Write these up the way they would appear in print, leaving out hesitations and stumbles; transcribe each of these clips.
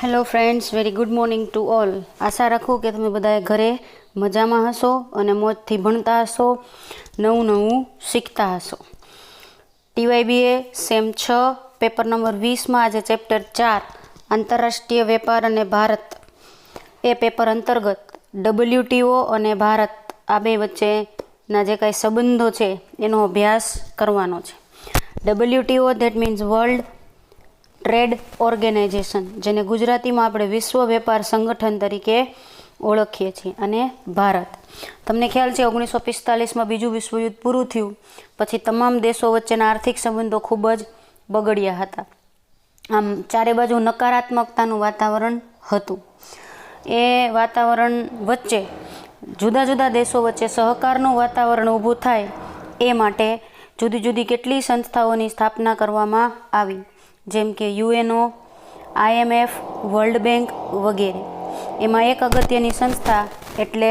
Hello friends, very good morning to all. આશા રાખું કે તમે બધાએ ઘરે મજામાં હશો અને મોજથી ભણતા હશો, નવું નવું શીખતા હશો. TYBA સેમ 6 પેપર નંબર 20માં આજે ચેપ્ટર 4 આંતરરાષ્ટ્રીય વેપાર અને ભારત એ પેપર અંતર્ગત WTO અને ભારત આ બે વચ્ચેના જે કાંઈ સંબંધો છે એનો અભ્યાસ કરવાનો છે. WTO that means world trade organization, જેને ગુજરાતીમાં આપણે વિશ્વ વેપાર સંગઠન તરીકે ઓળખીએ છીએ, અને ભારત. તમને ખ્યાલ છે 1945માં બીજું વિશ્વયુદ્ધ પૂરું થયું પછી તમામ દેશો વચ્ચેના આર્થિક સંબંધો ખૂબ જ બગડ્યા હતા. આમ ચારે બાજુ નકારાત્મકતાનું વાતાવરણ હતું. એ વાતાવરણ વચ્ચે જુદા જુદા દેશો વચ્ચે સહકારનું વાતાવરણ ઊભું થાય એ માટે જુદી જુદી કેટલી સંસ્થાઓની સ્થાપના કરવામાં આવી, જેમ કે UNO, IMF, વર્લ્ડ બેંક વગેરે. એમાં એક અગત્યની સંસ્થા એટલે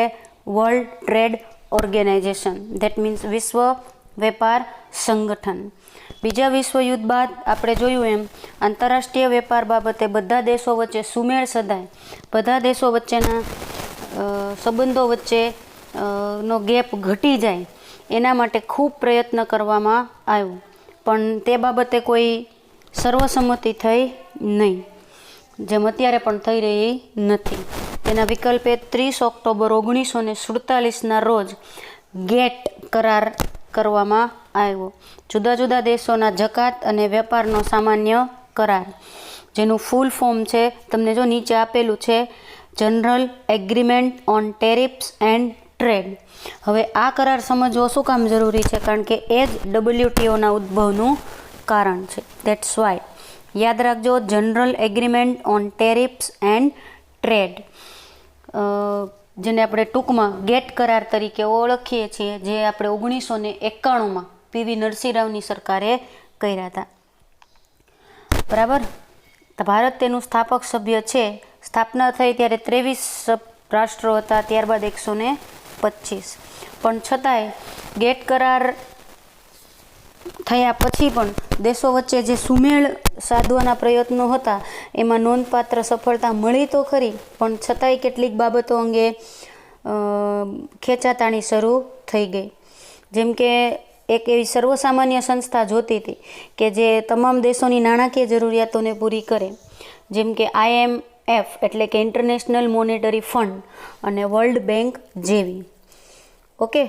world trade organization, that means વિશ્વ વેપાર સંગઠન. બીજા વિશ્વયુદ્ધ બાદ આપણે જોયું એમ આંતરરાષ્ટ્રીય વેપાર બાબતે બધા દેશો વચ્ચે સુમેળ સધાય, બધા દેશો વચ્ચેના સંબંધો વચ્ચે નો ગેપ ઘટી જાય એના માટે ખૂબ પ્રયત્ન કરવામાં આવ્યો, પણ તે બાબતે કોઈ સર્વસંમતિ થઈ નહીં, જેમ અત્યારે પણ થઈ રહી નથી. તેના વિકલ્પે 30 ઓક્ટોબર 1947ના રોજ ગેટ કરાર કરવામાં આવ્યો, જુદા જુદા દેશોના જકાત અને વેપારનો સામાન્ય કરાર, જેનું ફૂલ ફોર્મ છે તમને જો નીચે આપેલું છે, general agreement on ટેરિફ્સ and trade. હવે આ કરાર સમજવો શું કામ જરૂરી છે? કારણ કે એ જ WTOના ઉદ્ભવનું કારણ છે. ધેટ્સ વાય યાદ રાખજો, general agreement on ટેરિફ્સ and trade, જેને આપણે ટૂંકમાં ગેટ કરાર તરીકે ઓળખીએ છીએ, જે આપણે 1991માં PV નરસિંહરાવની સરકારે કર્યા હતા. બરાબર. તો ભારત તેનું સ્થાપક સભ્ય છે. સ્થાપના થઈ ત્યારે 23 રાષ્ટ્રો હતા, ત્યારબાદ 125. પણ છતાંય ગેટ કરાર થયા પછી પણ દેશો વચ્ચે જે સુમેળ સાધવાના પ્રયત્નો હતા એમાં નોંધપાત્ર સફળતા મળી તો ખરી, પણ છતાંય કેટલીક બાબતો અંગે ખેંચાતાણી શરૂ થઈ ગઈ. જેમ કે એક એવી સર્વસામાન્ય સંસ્થા જોતી હતી કે જે તમામ દેશોની નાણાકીય જરૂરિયાતોને પૂરી કરે, જેમ કે IMF એટલે કે ઇન્ટરનેશનલ મોનેટરી ફંડ અને વર્લ્ડ બેંક જેવી. ઓકે,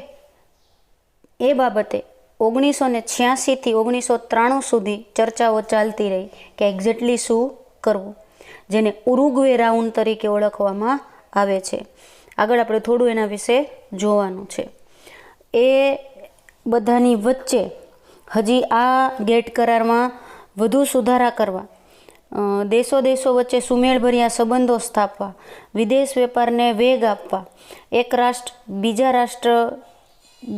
એ બાબતે 1986થી 1993 સુધી ચર્ચાઓ ચાલતી રહી કે એક્ઝેક્ટલી શું કરવું, જેને ઉરુગ્વે રાઉન્ડ તરીકે ઓળખવામાં આવે છે. આગળ આપણે થોડું એના વિશે જોવાનું છે. એ બધાની વચ્ચે હજી આ ગેટ કરારમાં વધુ સુધારા કરવા, દેશો વચ્ચે સુમેળભર્યા સંબંધો સ્થાપવા, વિદેશ વેપારને વેગ આપવા, એક રાષ્ટ્ર બીજા રાષ્ટ્ર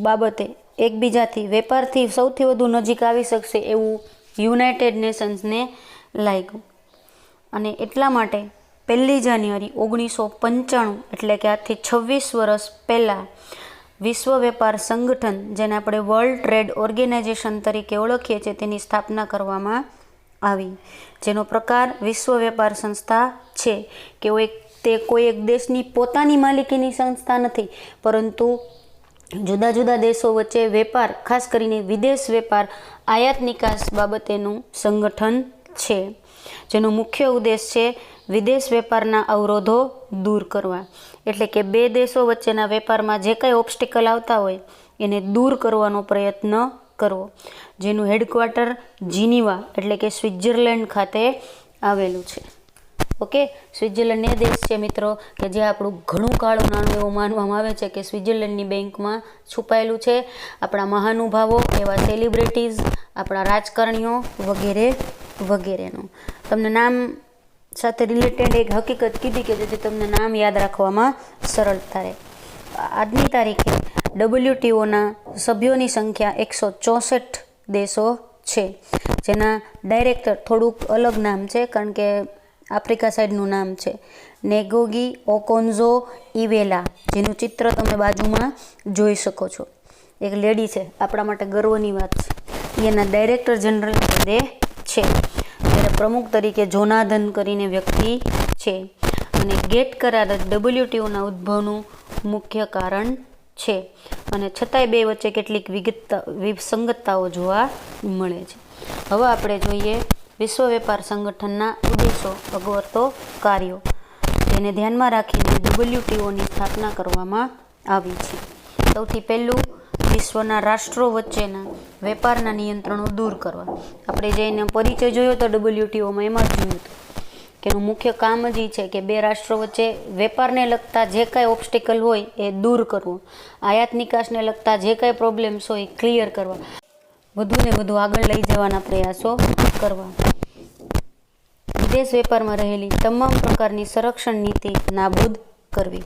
બાબતે એકબીજાથી વેપારથી સૌથી વધુ નજીક આવી શકશે એવું યુનાઇટેડ નેશન્સને લાગ્યું. અને એટલા માટે 1 જાન્યુઆરી 1995 એટલે કે આજથી 26 વર્ષ પહેલાં વિશ્વ વેપાર સંગઠન, જેને આપણે વર્લ્ડ ટ્રેડ ઓર્ગેનાઇઝેશન તરીકે ઓળખીએ છીએ, તેની સ્થાપના કરવામાં આવી, જેનો પ્રકાર વિશ્વ વેપાર સંસ્થા છે કે તે કોઈ એક દેશની પોતાની માલિકીની સંસ્થા નથી, પરંતુ જુદા જુદા દેશો વચ્ચે વેપાર, ખાસ કરીને વિદેશ વેપાર, આયાત નિકાસ બાબતેનું સંગઠન છે, જેનો મુખ્ય ઉદ્દેશ છે વિદેશ વેપારના અવરોધો દૂર કરવા. એટલે કે બે દેશો વચ્ચેના વેપારમાં જે કાંઈ ઓબ્સ્ટિકલ આવતા હોય એને દૂર કરવાનો પ્રયત્ન કરવો, જેનું હેડક્વાર્ટર જીનીવા એટલે કે સ્વિટ્ઝરલેન્ડ ખાતે આવેલું છે. ઓકે, સ્વિટ્ઝરલેન્ડ એ દેશ છે મિત્રો કે જે આપણું ઘણું કાળું નાણું એવું માનવામાં આવે છે કે સ્વિટ્ઝરલેન્ડની બેંકમાં છુપાયેલું છે. આપણા મહાનુભાવો, એવા સેલિબ્રિટીઝ, આપણા રાજકારણીઓ વગેરે વગેરેનું. તમને નામ સાથે રિલેટેડ એક હકીકત કીધી કે જેથી તમને નામ યાદ રાખવામાં સરળતા રહે. આજની તારીખે WTOના સભ્યોની સંખ્યા 164 દેશો છે, જેના ડાયરેક્ટર થોડુંક અલગ નામ છે, કારણ કે આફ્રિકા સાઈડનું નામ છે, નેગોગી ઓકોન્ઝો ઇવેલા, જેનું ચિત્ર તમે બાજુમાં જોઈ શકો છો. એક લેડી છે, આપણા માટે ગર્વની વાત છે. એના ડાયરેક્ટર જનરલ પદે છે. ત્યારે પ્રમુખ તરીકે જોનાધન કરીને વ્યક્તિ છે અને ગેટ કરાર જ WTOના ઉદ્ભવનું મુખ્ય કારણ છે અને છતાંય બે વચ્ચે કેટલીક વિસંગતતાઓ જોવા મળે છે. હવે આપણે જોઈએ વિશ્વ વેપાર સંગઠનના ઉદ્દેશો, અગવડતો, કાર્યો, જેને ધ્યાનમાં રાખીને WTOની સ્થાપના કરવામાં આવી છે. સૌથી પહેલું, વિશ્વના રાષ્ટ્રો વચ્ચેના વેપારના નિયંત્રણો દૂર કરવા. આપણે જે એનો પરિચય જોયો તો WTOમાં એમાં જ જોયું હતું કે એનું મુખ્ય કામ જ એ છે કે બે રાષ્ટ્રો વચ્ચે વેપારને લગતા જે કાંઈ ઓબ્સ્ટિકલ હોય એ દૂર કરવો, આયાત નિકાસને લગતા જે કાંઈ પ્રોબ્લેમ્સ હોય એ ક્લિયર કરવા, વધુને વધુ આગળ લઈ જવાના પ્રયાસો કરવા. વિદેશ વેપારમાં રહેલી તમામ પ્રકારની સંરક્ષણ નીતિ નાબૂદ કરવી.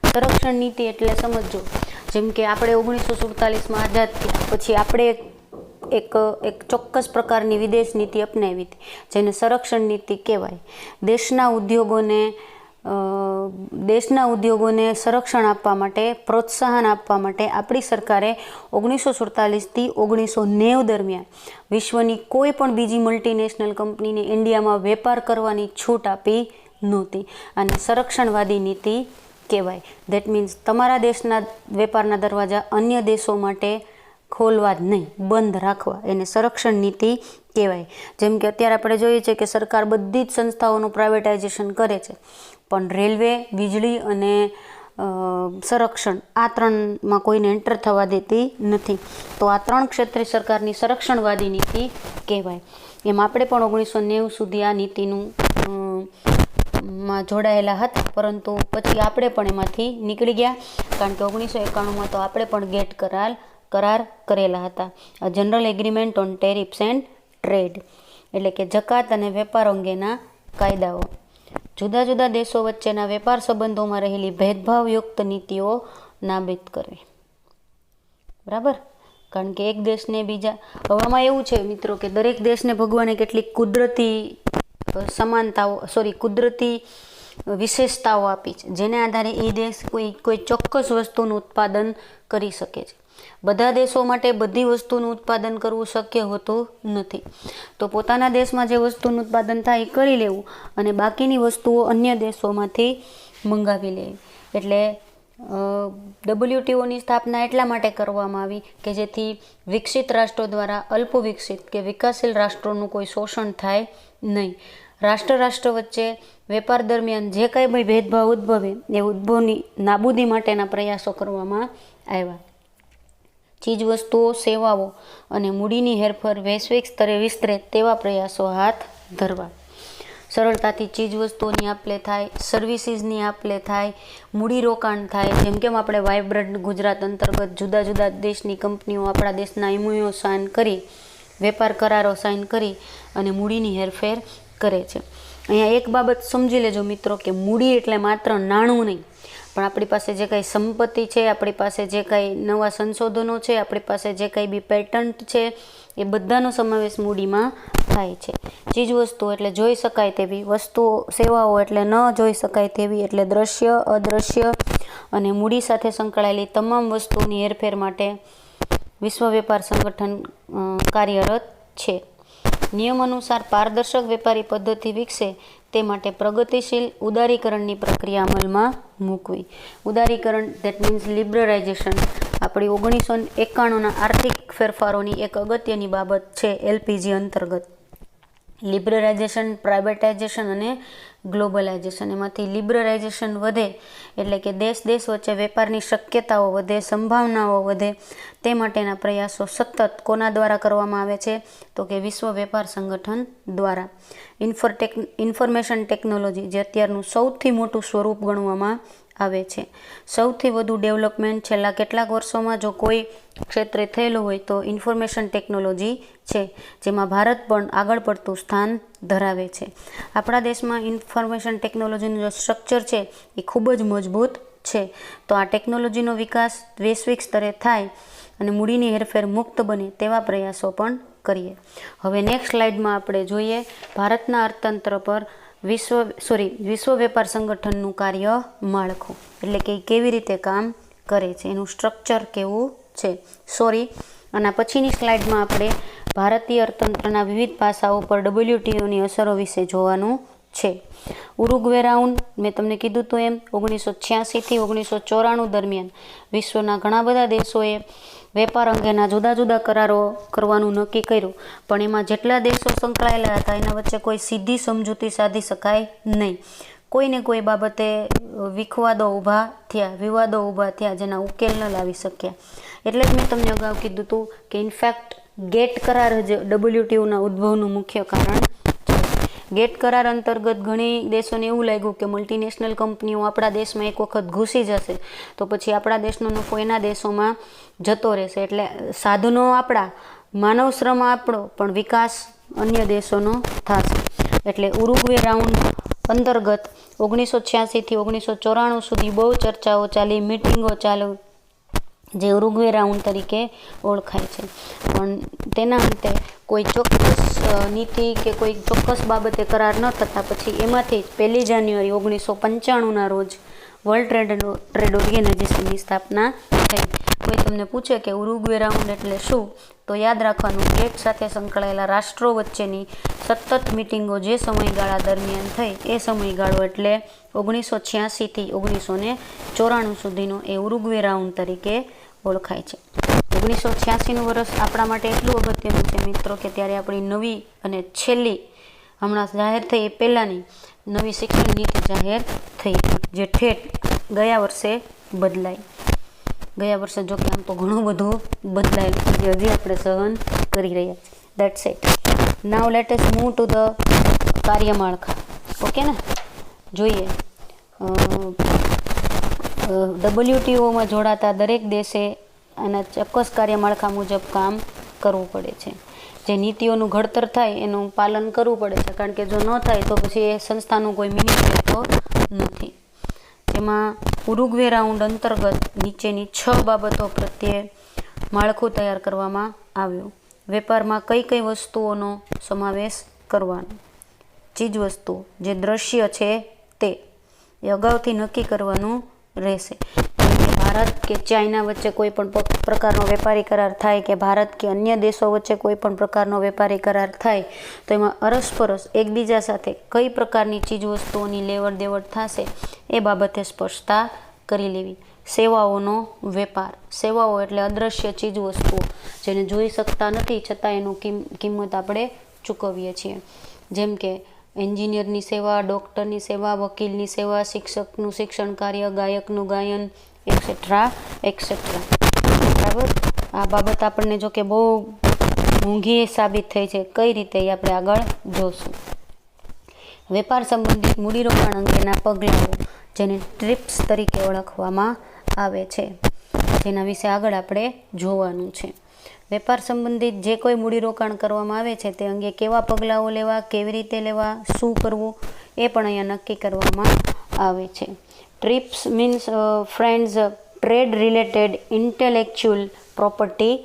સંરક્ષણ નીતિ એટલે સમજો, જેમ કે આપણે 1947માં આઝાદ થયા પછી આપણે એક ચોક્કસ પ્રકારની વિદેશ નીતિ અપનાવી હતી, જેને સંરક્ષણ નીતિ કહેવાય. દેશના ઉદ્યોગોને સંરક્ષણ આપવા માટે, પ્રોત્સાહન આપવા માટે આપણી સરકારે 1947થી 1990 દરમિયાન વિશ્વની કોઈ પણ બીજી મલ્ટીનેશનલ કંપનીને ઇન્ડિયામાં વેપાર કરવાની છૂટ આપી નહોતી. અને સંરક્ષણવાદી નીતિ કહેવાય. દેટ મીન્સ તમારા દેશના વેપારના દરવાજા અન્ય દેશો માટે ખોલવા જ નહીં, બંધ રાખવા, એને સંરક્ષણ નીતિ કહેવાય. જેમ કે અત્યારે આપણે જોઈએ છે કે સરકાર બધી જ સંસ્થાઓનું પ્રાઇવેટાઇઝેશન કરે છે, પણ રેલવે, વીજળી અને સંરક્ષણ આ ત્રણમાં કોઈને એન્ટર થવા દેતી નથી. તો આ ત્રણ ક્ષેત્રે સરકારની સંરક્ષણવાદી નીતિ કહેવાય. એમ આપણે પણ 1990 સુધી આ નીતિનું માં જોડાયેલા હતા, પરંતુ પછી આપણે પણ એમાંથી નીકળી ગયા, કારણ કે 1991માં તો આપણે પણ ગેટ કરાર કરેલા હતા. General agreement on ટેરિફ્સ and trade, એટલે કે જકાત અને વેપાર અંગેના કાયદાઓ. જુદા જુદા દેશો વચ્ચેના વેપાર સંબંધોમાં રહેલી ભેદભાવયુક્ત નીતિઓ નાબૂદ કરવી. બરાબર, કારણ કે એક દેશને બીજા, હવામાં એવું છે મિત્રો કે દરેક દેશને ભગવાને કેટલીક કુદરતી વિશેષતાઓ આપી છે, જેને આધારે એ દેશ કોઈ ચોક્કસ વસ્તુનું ઉત્પાદન કરી શકે છે. બધા દેશો માટે બધી વસ્તુનું ઉત્પાદન કરવું શક્ય હોતું નથી. તો પોતાના દેશમાં જે વસ્તુનું ઉત્પાદન થાય એ કરી લેવું અને બાકીની વસ્તુઓ અન્ય દેશોમાંથી મંગાવી લેવી. એટલે WTOની સ્થાપના એટલા માટે કરવામાં આવી કે જેથી વિકસિત રાષ્ટ્રો દ્વારા અલ્પ વિકસિત કે વિકાસશીલ રાષ્ટ્રોનું કોઈ શોષણ થાય નહીં. રાષ્ટ્ર વચ્ચે વેપાર દરમિયાન જે કાંઈ ભાઈ ભેદભાવ ઉદ્ભવે એ ઉદ્ભવની નાબૂદી માટેના પ્રયાસો કરવામાં આવ્યા. ચીજવસ્તુઓ, સેવાઓ અને મૂડીની હેરફેર વૈશ્વિક સ્તરે વિસ્તરે તેવા પ્રયાસો હાથ ધરવા. સરળતાથી ચીજવસ્તુઓની આપ-લે થાય, સર્વિસીસની આપ-લે થાય, મૂડીરોકાણ થાય. જેમ કેમ આપણે વાઇબ્રન્ટ ગુજરાત અંતર્ગત જુદા જુદા દેશની કંપનીઓ આપણા દેશના MOU સાઇન કરી, વેપાર કરારો સાઇન કરી અને મૂડીની હેરફેર કરે છે. અહીંયા એક બાબત સમજી લેજો મિત્રો કે મૂડી એટલે માત્ર નાણું નહીં, પણ આપણી પાસે જે કાંઈ સંપત્તિ છે, આપણી પાસે જે કાંઈ નવા સંશોધનો છે, આપણી પાસે જે કાંઈ બી પેટન્ટ છે, એ બધાનો સમાવેશ મૂડીમાં થાય છે. ચીજવસ્તુઓ એટલે જોઈ શકાય તેવી વસ્તુઓ, સેવાઓ એટલે ન જોઈ શકાય તેવી, એટલે દ્રશ્ય, અદ્રશ્ય અને મૂડી સાથે સંકળાયેલી તમામ વસ્તુઓની હેરફેર માટે વિશ્વ વેપાર સંગઠન કાર્યરત છે. નિયમ અનુસાર પારદર્શક વેપારી પદ્ધતિ વિકસે તે માટે પ્રગતિશીલ ઉદારીકરણની પ્રક્રિયા અમલમાં મૂકવી. ઉદારીકરણ દેટ મીન્સ લિબરલાઇઝેશન આપણી 1991ના આર્થિક ફેરફારોની એક અગત્યની બાબત છે. LPG અંતર્ગત લિબરલાઇઝેશન, પ્રાઇવેટાઇઝેશન અને ગ્લોબલાઇઝેશન. એમાંથી લિબરલાઇઝેશન વધે એટલે કે દેશ વચ્ચે વેપારની શક્યતાઓ વધે, સંભાવનાઓ વધે, તે માટેના પ્રયાસો સતત કોના દ્વારા કરવામાં આવે છે? તો કે વિશ્વ વેપાર સંગઠન દ્વારા. ઇન્ફોર્મેશન ટેકનોલોજી જે અત્યારનું સૌથી મોટું સ્વરૂપ ગણવામાં આવે છે. સૌથી વધુ ડેવલપમેન્ટ છેલ્લા કેટલાક વર્ષોમાં જો કોઈ ક્ષેત્રે થયેલું હોય તો ઇન્ફોર્મેશન ટેકનોલોજી છે, જેમાં ભારત પણ આગળ પડતું સ્થાન ધરાવે છે. આપણા દેશમાં ઇન્ફોર્મેશન ટેકનોલોજીનું જે સ્ટ્રક્ચર છે એ ખૂબ જ મજબૂત છે. તો આ ટેકનોલોજીનો વિકાસ વૈશ્વિક સ્તરે થાય અને મૂડીની હેરફેર મુક્ત બને તેવા પ્રયાસો પણ કરીએ. હવે નેક્સ્ટ સ્લાઇડમાં આપણે જોઈએ ભારતના અર્થતંત્ર પર વિશ્વ વેપાર સંગઠનનું કાર્ય માળખું, એટલે કે કેવી રીતે કામ કરે છે, એનું સ્ટ્રક્ચર કેવું છે. અને પછીની સ્લાઇડમાં આપણે ભારતીય અર્થતંત્રના વિવિધ પાસાઓ પર WTOની અસરો વિશે જોવાનું છે. ઉરુગ્વે રાઉન્ડ મેં તમને કીધું હતું એમ 1986થી 1994 દરમિયાન વિશ્વના ઘણા બધા દેશોએ વેપાર અંગેના જુદા જુદા કરારો કરવાનું નક્કી કર્યું, પણ એમાં જેટલા દેશો સંકળાયેલા હતા એના વચ્ચે કોઈ સીધી સમજૂતી સાધી શકાય નહીં. કોઈને કોઈ બાબતે વિવાદો ઊભા થયા જેના ઉકેલ ન લાવી શક્યા. એટલે જ મેં તમને અગાઉ કીધું હતું કે ઇનફેક્ટ ગેટ કરાર જ WTOના ઉદ્ભવનું મુખ્ય કારણ છે. ગેટ કરાર અંતર્ગત ઘણી દેશોને એવું લાગ્યું કે મલ્ટીનેશનલ કંપનીઓ આપણા દેશમાં એક વખત ઘૂસી જશે તો પછી આપણા દેશનો નફો એના દેશોમાં જતો રહેશે, એટલે સાધનો આપણા, માનવ શ્રમ આપણો, પણ વિકાસ અન્ય દેશોનો થશે. એટલે ઉરુગ્વે રાઉન્ડ અંતર્ગત 1986થી 1994 સુધી બહુ ચર્ચાઓ ચાલી, મિટિંગો ચાલુ, જે ઉરુગ્વે રાઉન્ડ તરીકે ઓળખાય છે. પણ તેના અંતે કોઈ ચોક્કસ નીતિ કે કોઈ ચોક્કસ બાબતે કરાર ન થતાં પછી એમાંથી જ 1 જાન્યુઆરી 1995ના રોજ વર્લ્ડ ટ્રેડ ઓર્ગેનાઇઝેશનની સ્થાપના થઈ. કોઈ તમને પૂછે કે ઉરુગ્વે રાઉન્ડ એટલે શું, તો યાદ રાખવાનું ગેટ સાથે સંકળાયેલા રાષ્ટ્રો વચ્ચેની સતત મિટિંગો જે સમયગાળા દરમિયાન થઈ એ સમયગાળો એટલે 1986થી 1994 સુધીનો એ ઉરુગ્વે રાઉન્ડ તરીકે ઓળખાય છે. 1986નું વર્ષ આપણા માટે એટલું અગત્યનું છે મિત્રો કે ત્યારે આપણી નવી અને છેલ્લી, હમણાં જાહેર થઈ એ પહેલાંની નવી શિક્ષણ નીતિ જાહેર થઈ, જે ઠેઠ ગયા વર્ષે બદલાઈ. ગયા વર્ષે જો કે આમ તો ઘણું બધું બદલાયેલું છે, હજી આપણે સહન કરી રહ્યા છીએ. That's it. Now let us move to the કાર્યમાળખા. ઓકે ને, જોઈએ. WTOમાં જોડાતા દરેક દેશે આના ચોક્કસ કાર્યમાળખા મુજબ કામ કરવું પડે છે. જે નીતિઓનું ઘડતર થાય એનું પાલન કરવું પડે છે, કારણ કે જો ન થાય તો પછી એ સંસ્થાનું કોઈ મિનિંગ રહેતો નથી. તેમાં ઉરુગ્વે રાઉન્ડ અંતર્ગત નીચેની 6 બાબતો પ્રત્યે માળખું તૈયાર કરવામાં આવ્યું. વેપારમાં કઈ કઈ વસ્તુઓનો સમાવેશ કરવાનો, ચીજવસ્તુઓ જે દ્રશ્ય છે તે એ અગાઉથી નક્કી કરવાનું રહેશે. ભારત કે ચાઇના વચ્ચે કોઈ પણ પ્રકારનો વેપારી કરાર થાય કે ભારત કે અન્ય દેશો વચ્ચે કોઈ પણ પ્રકારનો વેપારી કરાર થાય તો એમાં અરસપરસ એકબીજા સાથે કઈ પ્રકારની ચીજવસ્તુઓની લેવડ દેવડ થશે એ બાબતે સ્પષ્ટતા કરી લેવી. સેવાઓનો વેપાર, સેવાઓ એટલે અદ્રશ્ય ચીજવસ્તુઓ જેને જોઈ શકતા નથી છતાં એનું કિંમત આપણે ચૂકવીએ છીએ, જેમ કે એન્જિનિયરની સેવા, ડૉક્ટરની સેવા, વકીલની સેવા, શિક્ષકનું શિક્ષણ કાર્ય, ગાયકનું ગાયન, એક્સેટ્રા એક્સેટ્રા. બરાબર. આ બાબત આપણને જો કે બહુ મોંઘી સાબિત થઈ છે, કઈ રીતે એ આપણે આગળ જોશું. વેપાર સંબંધિત મૂડીરોકાણ અંગેના પગલાઓ જેને ટ્રીપ્સ તરીકે ઓળખવામાં આવે છે, જેના વિશે આગળ આપણે જોવાનું છે. વેપાર સંબંધિત જે કોઈ મૂડીરોકાણ કરવામાં આવે છે તે અંગે કેવા પગલાઓ લેવા, કેવી રીતે લેવા, શું કરવું એ પણ અહીંયા નક્કી કરવામાં આવે છે. TRIPS means friends trade related intellectual property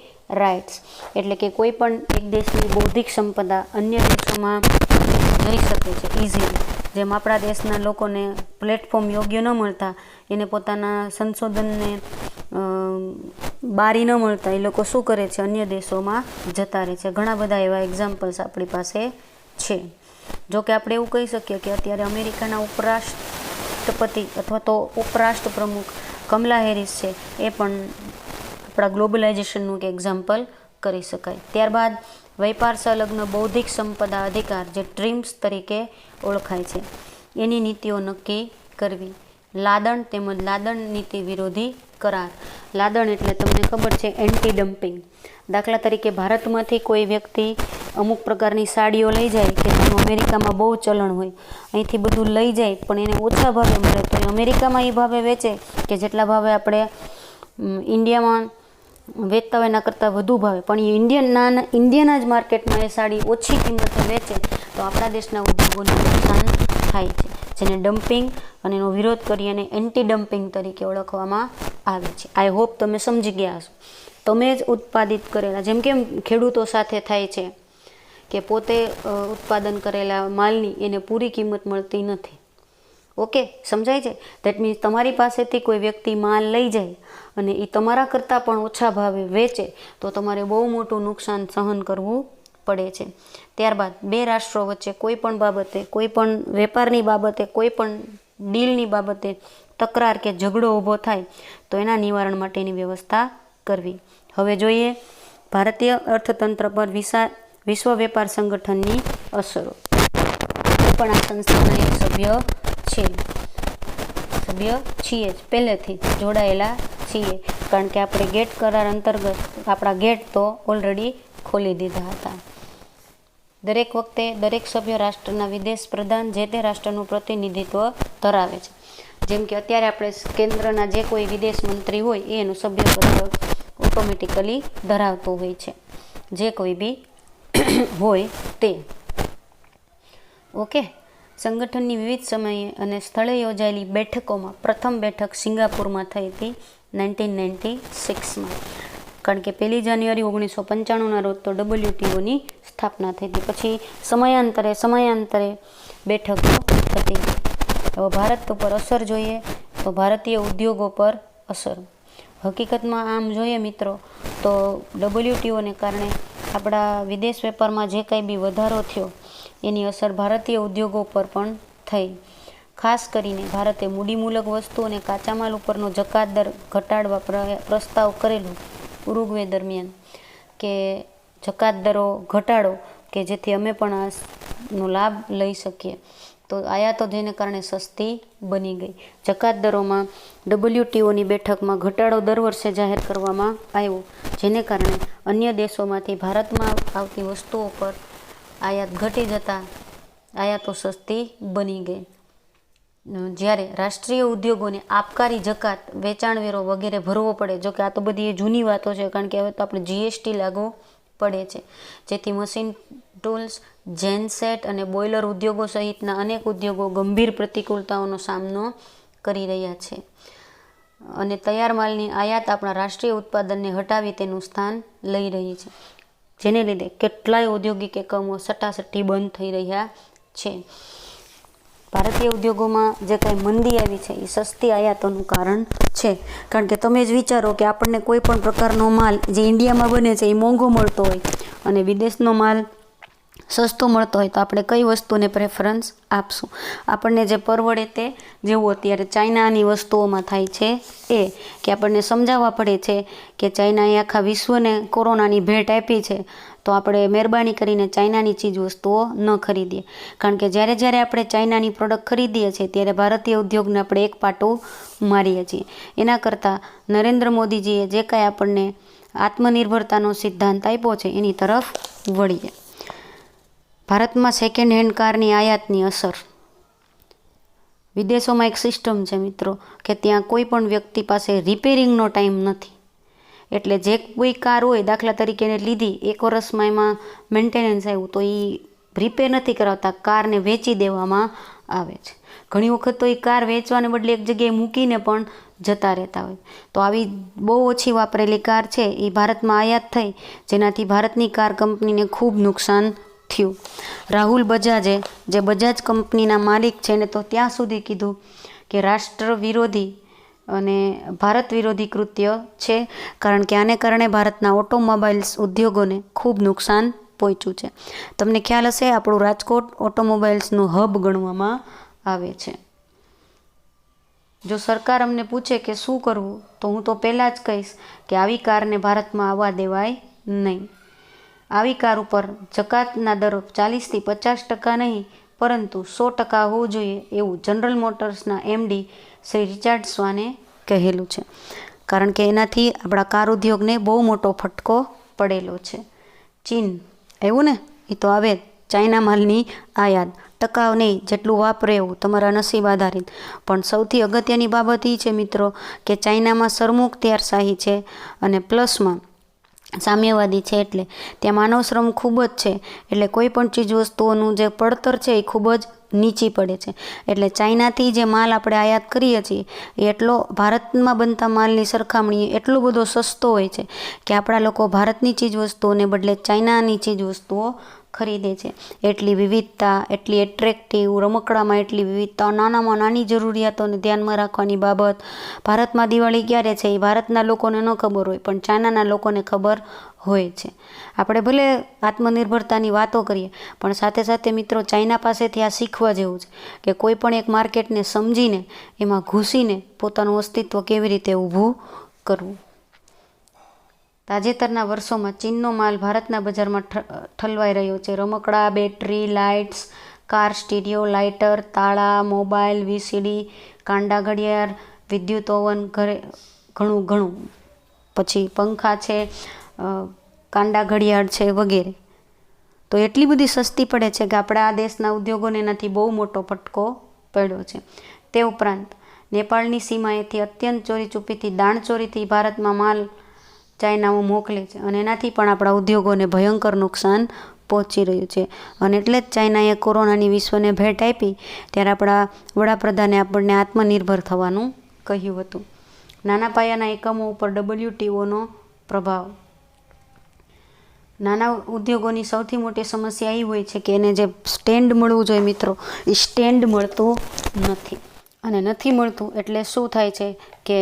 rights, એટલે કે કોઈ પણ એક દેશની બૌદ્ધિક સંપદા અન્ય દેશોમાં જઈ શકે છે ઇઝીલી. જેમ આપણા દેશના લોકોને પ્લેટફોર્મ યોગ્ય ન મળતા, એને પોતાના સંશોધનને બારી ન મળતા, એ લોકો શું કરે છે, અન્ય દેશોમાં જતા રહે છે. ઘણા બધા એવા એક્ઝામ્પલ્સ આપણી પાસે છે. જો કે આપણે એવું કહી શકીએ કે અત્યારે અમેરિકાના ઉપરાષ્ટ્રપતિ અથવા તો ઉપરાષ્ટ્ર પ્રમુખ કમલા હેરિસ છે, એ પણ આપણા ગ્લોબલાઇઝેશનનું એક એક્ઝામ્પલ કરી શકાય. ત્યારબાદ વેપાર સંલગ્ન બૌદ્ધિક સંપદા અધિકાર જે ટ્રીમ્સ તરીકે ઓળખાય છે, એની નીતિઓ નક્કી કરવી. લાદણ તેમજ લાદણ નીતિ વિરોધી કરાર. લાદણ એટલે તમને ખબર છે એન્ટી ડમ્પિંગ. દાખલા તરીકે ભારતમાંથી કોઈ વ્યક્તિ અમુક પ્રકારની સાડીઓ લઈ જાય કે જેનું અમેરિકામાં બહુ ચલણ હોય, અહીંથી બધું લઈ જાય પણ એને ઓછા ભાવે મળે તો એ અમેરિકામાં એ ભાવે વેચે કે જેટલા ભાવે આપણે ઇન્ડિયામાં વેચતા હોય એના કરતાં વધુ ભાવે, પણ એ ઇન્ડિયાના જ માર્કેટમાં એ સાડી ઓછી કિંમતે વેચે તો આપણા દેશના ઉદ્યોગોને નુકસાન થાય છે, જેને ડમ્પિંગ અને એનો વિરોધ કરી અને એન્ટી ડમ્પિંગ તરીકે ઓળખવામાં આવે છે. આઈ હોપ તમે સમજી ગયા હશો. તમે જ ઉત્પાદિત કરેલા, જેમ કે ખેડૂતો સાથે થાય છે કે પોતે ઉત્પાદન કરેલા માલની એને પૂરી કિંમત મળતી નથી. ઓકે, સમજાય છે? દેટ મીન્સ તમારી પાસેથી કોઈ વ્યક્તિ માલ લઈ જાય અને એ તમારા કરતાં પણ ઓછા ભાવે વેચે તો તમારે બહુ મોટું નુકસાન સહન કરવું પડે છે. ત્યારબાદ બે રાષ્ટ્રો વચ્ચે કોઈ પણ બાબતે, કોઈ પણ વેપારની બાબતે, કોઈ પણ ડીલની બાબતે તકરાર કે ઝઘડો ઊભો થાય તો એના નિવારણ માટેની વ્યવસ્થા કરવી. હવે જોઈએ ભારતીય અર્થતંત્ર પર વિશ્વ વેપાર સંગઠનની અસરો. પણ આ સંસ્થાના એક સભ્ય છીએ જ, પહેલેથી જોડાયેલા છીએ, કારણ કે આપણે ગેટ કરાર અંતર્ગત આપણા ગેટ તો ઓલરેડી ખોલી દીધા હતા. દરેક વખતે દરેક સભ્ય રાષ્ટ્રના વિદેશ પ્રધાન જે તે રાષ્ટ્રનું પ્રતિનિધિત્વ ધરાવે છે. જેમ કે અત્યારે આપણે કેન્દ્રના જે કોઈ વિદેશ મંત્રી હોય એ એનું સભ્યપદ ઓટોમેટિકલી ધરાવતું હોય છે, જે કોઈ બી હોય તે. ઓકે. સંગઠનની વિવિધ સમયે અને સ્થળે યોજાયેલી બેઠકોમાં પ્રથમ બેઠક સિંગાપુરમાં થઈ હતી 1996માં, કારણ કે 1 જાન્યુઆરી 1995ના રોજ તો WTOની સ્થાપના થઈ હતી. પછી સમયાંતરે બેઠકો થતી. હવે ભારત ઉપર અસર જોઈએ તો ભારતીય ઉદ્યોગો પર અસર. હકીકતમાં આમ જોઈએ મિત્રો તો WTOને કારણે આપણા વિદેશ વેપારમાં જે કંઈ બી વધારો થયો એની અસર ભારતીય ઉદ્યોગો પર પણ થઈ. ખાસ કરીને ભારતે મૂડીમૂલક વસ્તુ અને કાચા માલ ઉપરનો જકાત દર ઘટાડવા પ્રસ્તાવ કરેલો ઉરુગ્વે દરમિયાન, કે જકાત દરો ઘટાડો કે જેથી અમે પણ આનો લાભ લઈ શકીએ. તો આયાતો જેને કારણે સસ્તી બની ગઈ. જકાત દરોમાં WTOની બેઠકમાં ઘટાડો દર વર્ષે જાહેર કરવામાં આવ્યો, જેને કારણે અન્ય દેશોમાંથી ભારતમાં આવતી વસ્તુઓ પર આયાત ઘટી જતાં આયાતો સસ્તી બની ગઈ. જ્યારે રાષ્ટ્રીય ઉદ્યોગોને આબકારી જકાત, વેચાણ વેરો વગેરે ભરવો પડે. જો કે આ તો બધી એ જૂની વાતો છે, કારણ કે હવે તો આપણે GST લાગુ પડે છે, જેથી મશીન ટૂલ્સ, જેનસેટ અને બોઇલર ઉદ્યોગો સહિતના અનેક ઉદ્યોગો ગંભીર પ્રતિકૂળતાઓનો સામનો કરી રહ્યા છે. અને તૈયાર માલની આયાત આપણા રાષ્ટ્રીય ઉત્પાદનને હટાવી તેનું સ્થાન લઈ રહી છે, જેને લીધે કેટલાય ઔદ્યોગિક એકમો સટાસટી બંધ થઈ રહ્યા છે. ભારતીય ઉદ્યોગોમાં જે કાંઈ મંદી આવી છે એ સસ્તી આયાતોનું કારણ છે. કારણ કે તમે જ વિચારો કે આપણને કોઈ પણ પ્રકારનો માલ જે ઇન્ડિયામાં બને છે એ મોંઘો મળતો હોય અને વિદેશનો માલ સસ્તો મળતો હોય તો આપણે કઈ વસ્તુને પ્રેફરન્સ આપશું? આપણને જે પરવડે તે, જેવું અત્યારે ચાઇનાની વસ્તુઓમાં થાય છે એ, કે આપણને સમજાવવા પડે છે કે ચાઇનાએ આખા વિશ્વને કોરોનાની ભેટ આપી છે, તો આપણે મહેરબાની કરીને ચાઇનાની ચીજ વસ્તુઓ ન ખરીદીએ. કારણ કે જ્યારે આપણે ચાઇનાની પ્રોડક્ટ ખરીદીએ છીએ ત્યારે ભારતીય ઉદ્યોગને આપણે એક પાટું મારીએ છીએ. એના કરતાં નરેન્દ્ર મોદીજીએ જે કાંઈ આપણને આત્મનિર્ભરતાનો સિદ્ધાંત આપ્યો છે એની તરફ વળીએ. ભારતમાં સેકન્ડ હેન્ડ કારની આયાતની અસર. વિદેશોમાં એક સિસ્ટમ છે મિત્રો કે ત્યાં કોઈ પણ વ્યક્તિ પાસે રિપેરિંગનો ટાઈમ નથી. એટલે જે કોઈ કાર હોય, દાખલા તરીકે એને લીધી, 1 વર્ષમાં એમાં મેન્ટેનન્સ આવ્યું તો એ રિપેર નથી કરાવતા, કારને વેચી દેવામાં આવે છે. ઘણી વખત તો એ કાર વેચવાને બદલે એક જગ્યાએ મૂકીને પણ જતા રહેતા હોય. તો આવી બહુ ઓછી વાપરેલી કાર છે એ ભારતમાં આયાત થઈ, જેનાથી ભારતની કાર કંપનીને ખૂબ નુકસાન થયું. રાહુલ બજાજે, જે બજાજ કંપનીના માલિક છે, એને તો ત્યાં સુધી કીધું કે રાષ્ટ્ર વિરોધી અને ભારત વિરોધી કૃત્ય છે, કારણ કે આને કારણે ભારતના ઓટોમોબાઈલ્સ ઉદ્યોગોને ખૂબ નુકસાન પહોંચ્યું છે. તમને ખ્યાલ હશે, આપણું રાજકોટ ઓટોમોબાઈલ્સનું હબ ગણવામાં આવે છે. જો સરકાર અમને પૂછે કે શું કરવું, તો હું તો પહેલાં જ કહીશ કે આવી કારને ભારતમાં આવવા દેવાય નહીં. આવી કાર ઉપર જકાતના દરો 40થી 50% નહીં, પરંતુ 100% હોવું જોઈએ, એવું જનરલ મોટર્સના MD શ્રી રિચાર્ડ સ્વાને કહેલું છે. કારણ કે એનાથી આપણા કાર ઉદ્યોગને બહુ મોટો ફટકો પડેલો છે. ચીન એવું ને, એ તો આવે ચાઇના માલની આયાત. ટકાઉ નહીં, જેટલું વાપરે એવું, તમારા નસીબ આધારિત. પણ સૌથી અગત્યની બાબત એ છે મિત્રો કે ચાઇનામાં સરમુખત્યારશાહી છે અને પ્લસમાં સામ્યવાદી છે, એટલે ત્યાં માનવ શ્રમ ખૂબ જ છે. એટલે કોઈ પણ ચીજ વસ્તુઓનું જે પડતર છે એ ખૂબ જ નીચી પડે છે. એટલે ચાઇનાથી જે માલ આપણે આયાત કરીએ છીએ એ એટલો ભારતમાં બનતા માલની સરખામણીએ એટલો બધો સસ્તો હોય છે કે આપણા લોકો ભારતની ચીજ વસ્તુઓને બદલે ચાઇનાની ચીજ વસ્તુઓ ખરીદે છે. એટલી વિવિધતા, એટલી એટ્રેક્ટિવ, રમકડામાં એટલી વિવિધતા, નાનામાં નાની જરૂરિયાતોને ધ્યાનમાં રાખવાની બાબત. ભારતમાં દિવાળી ક્યારે છે એ ભારતના લોકોને ન ખબર હોય, પણ ચાઇનાના લોકોને ખબર હોય છે. આપણે ભલે આત્મનિર્ભરતાની વાતો કરીએ, પણ સાથે સાથે મિત્રો ચાઇના પાસેથી આ શીખવા જેવું છે કે કોઈ પણ એક માર્કેટને સમજીને એમાં ઘૂસીને પોતાનું અસ્તિત્વ કેવી રીતે ઊભું કરવું. તાજેતરના વર્ષોમાં ચીનનો માલ ભારતના બજારમાં ઠલવાઈ રહ્યો છે. રમકડા, battery, lights, car, stereo, lighter, તાળા, મોબાઈલ, વીસીડી, કાંડા ઘડિયાળ, વિદ્યુત ઓવન, ઘરે ઘણું પછી પંખા છે, કાંડા ઘડિયાળ છે વગેરે. તો એટલી બધી સસ્તી પડે છે કે આપણા આ દેશના ઉદ્યોગોને એનાથી બહુ મોટો ફટકો પડ્યો છે. તે ઉપરાંત નેપાળની સીમાએથી અત્યંત ચોરી ચૂપીથી દાણચોરીથી ભારતમાં માલ ચાઇનામાં મોકલે છે અને એનાથી પણ આપણા ઉદ્યોગોને ભયંકર નુકસાન પહોંચી રહ્યું છે. અને એટલે જ ચાઇનાએ કોરોનાની વિશ્વને ભેટ આપી ત્યારે આપણા વડાપ્રધાને આપણને આત્મનિર્ભર થવાનું કહ્યું હતું. નાના પાયાના એકમો ઉપર WTOનો પ્રભાવ. નાના ઉદ્યોગોની સૌથી મોટી સમસ્યા એ હોય છે કે એને જે સ્ટેન્ડ મળવું જોઈએ મિત્રો, એ સ્ટેન્ડ મળતું નથી. અને નથી મળતું એટલે શું થાય છે કે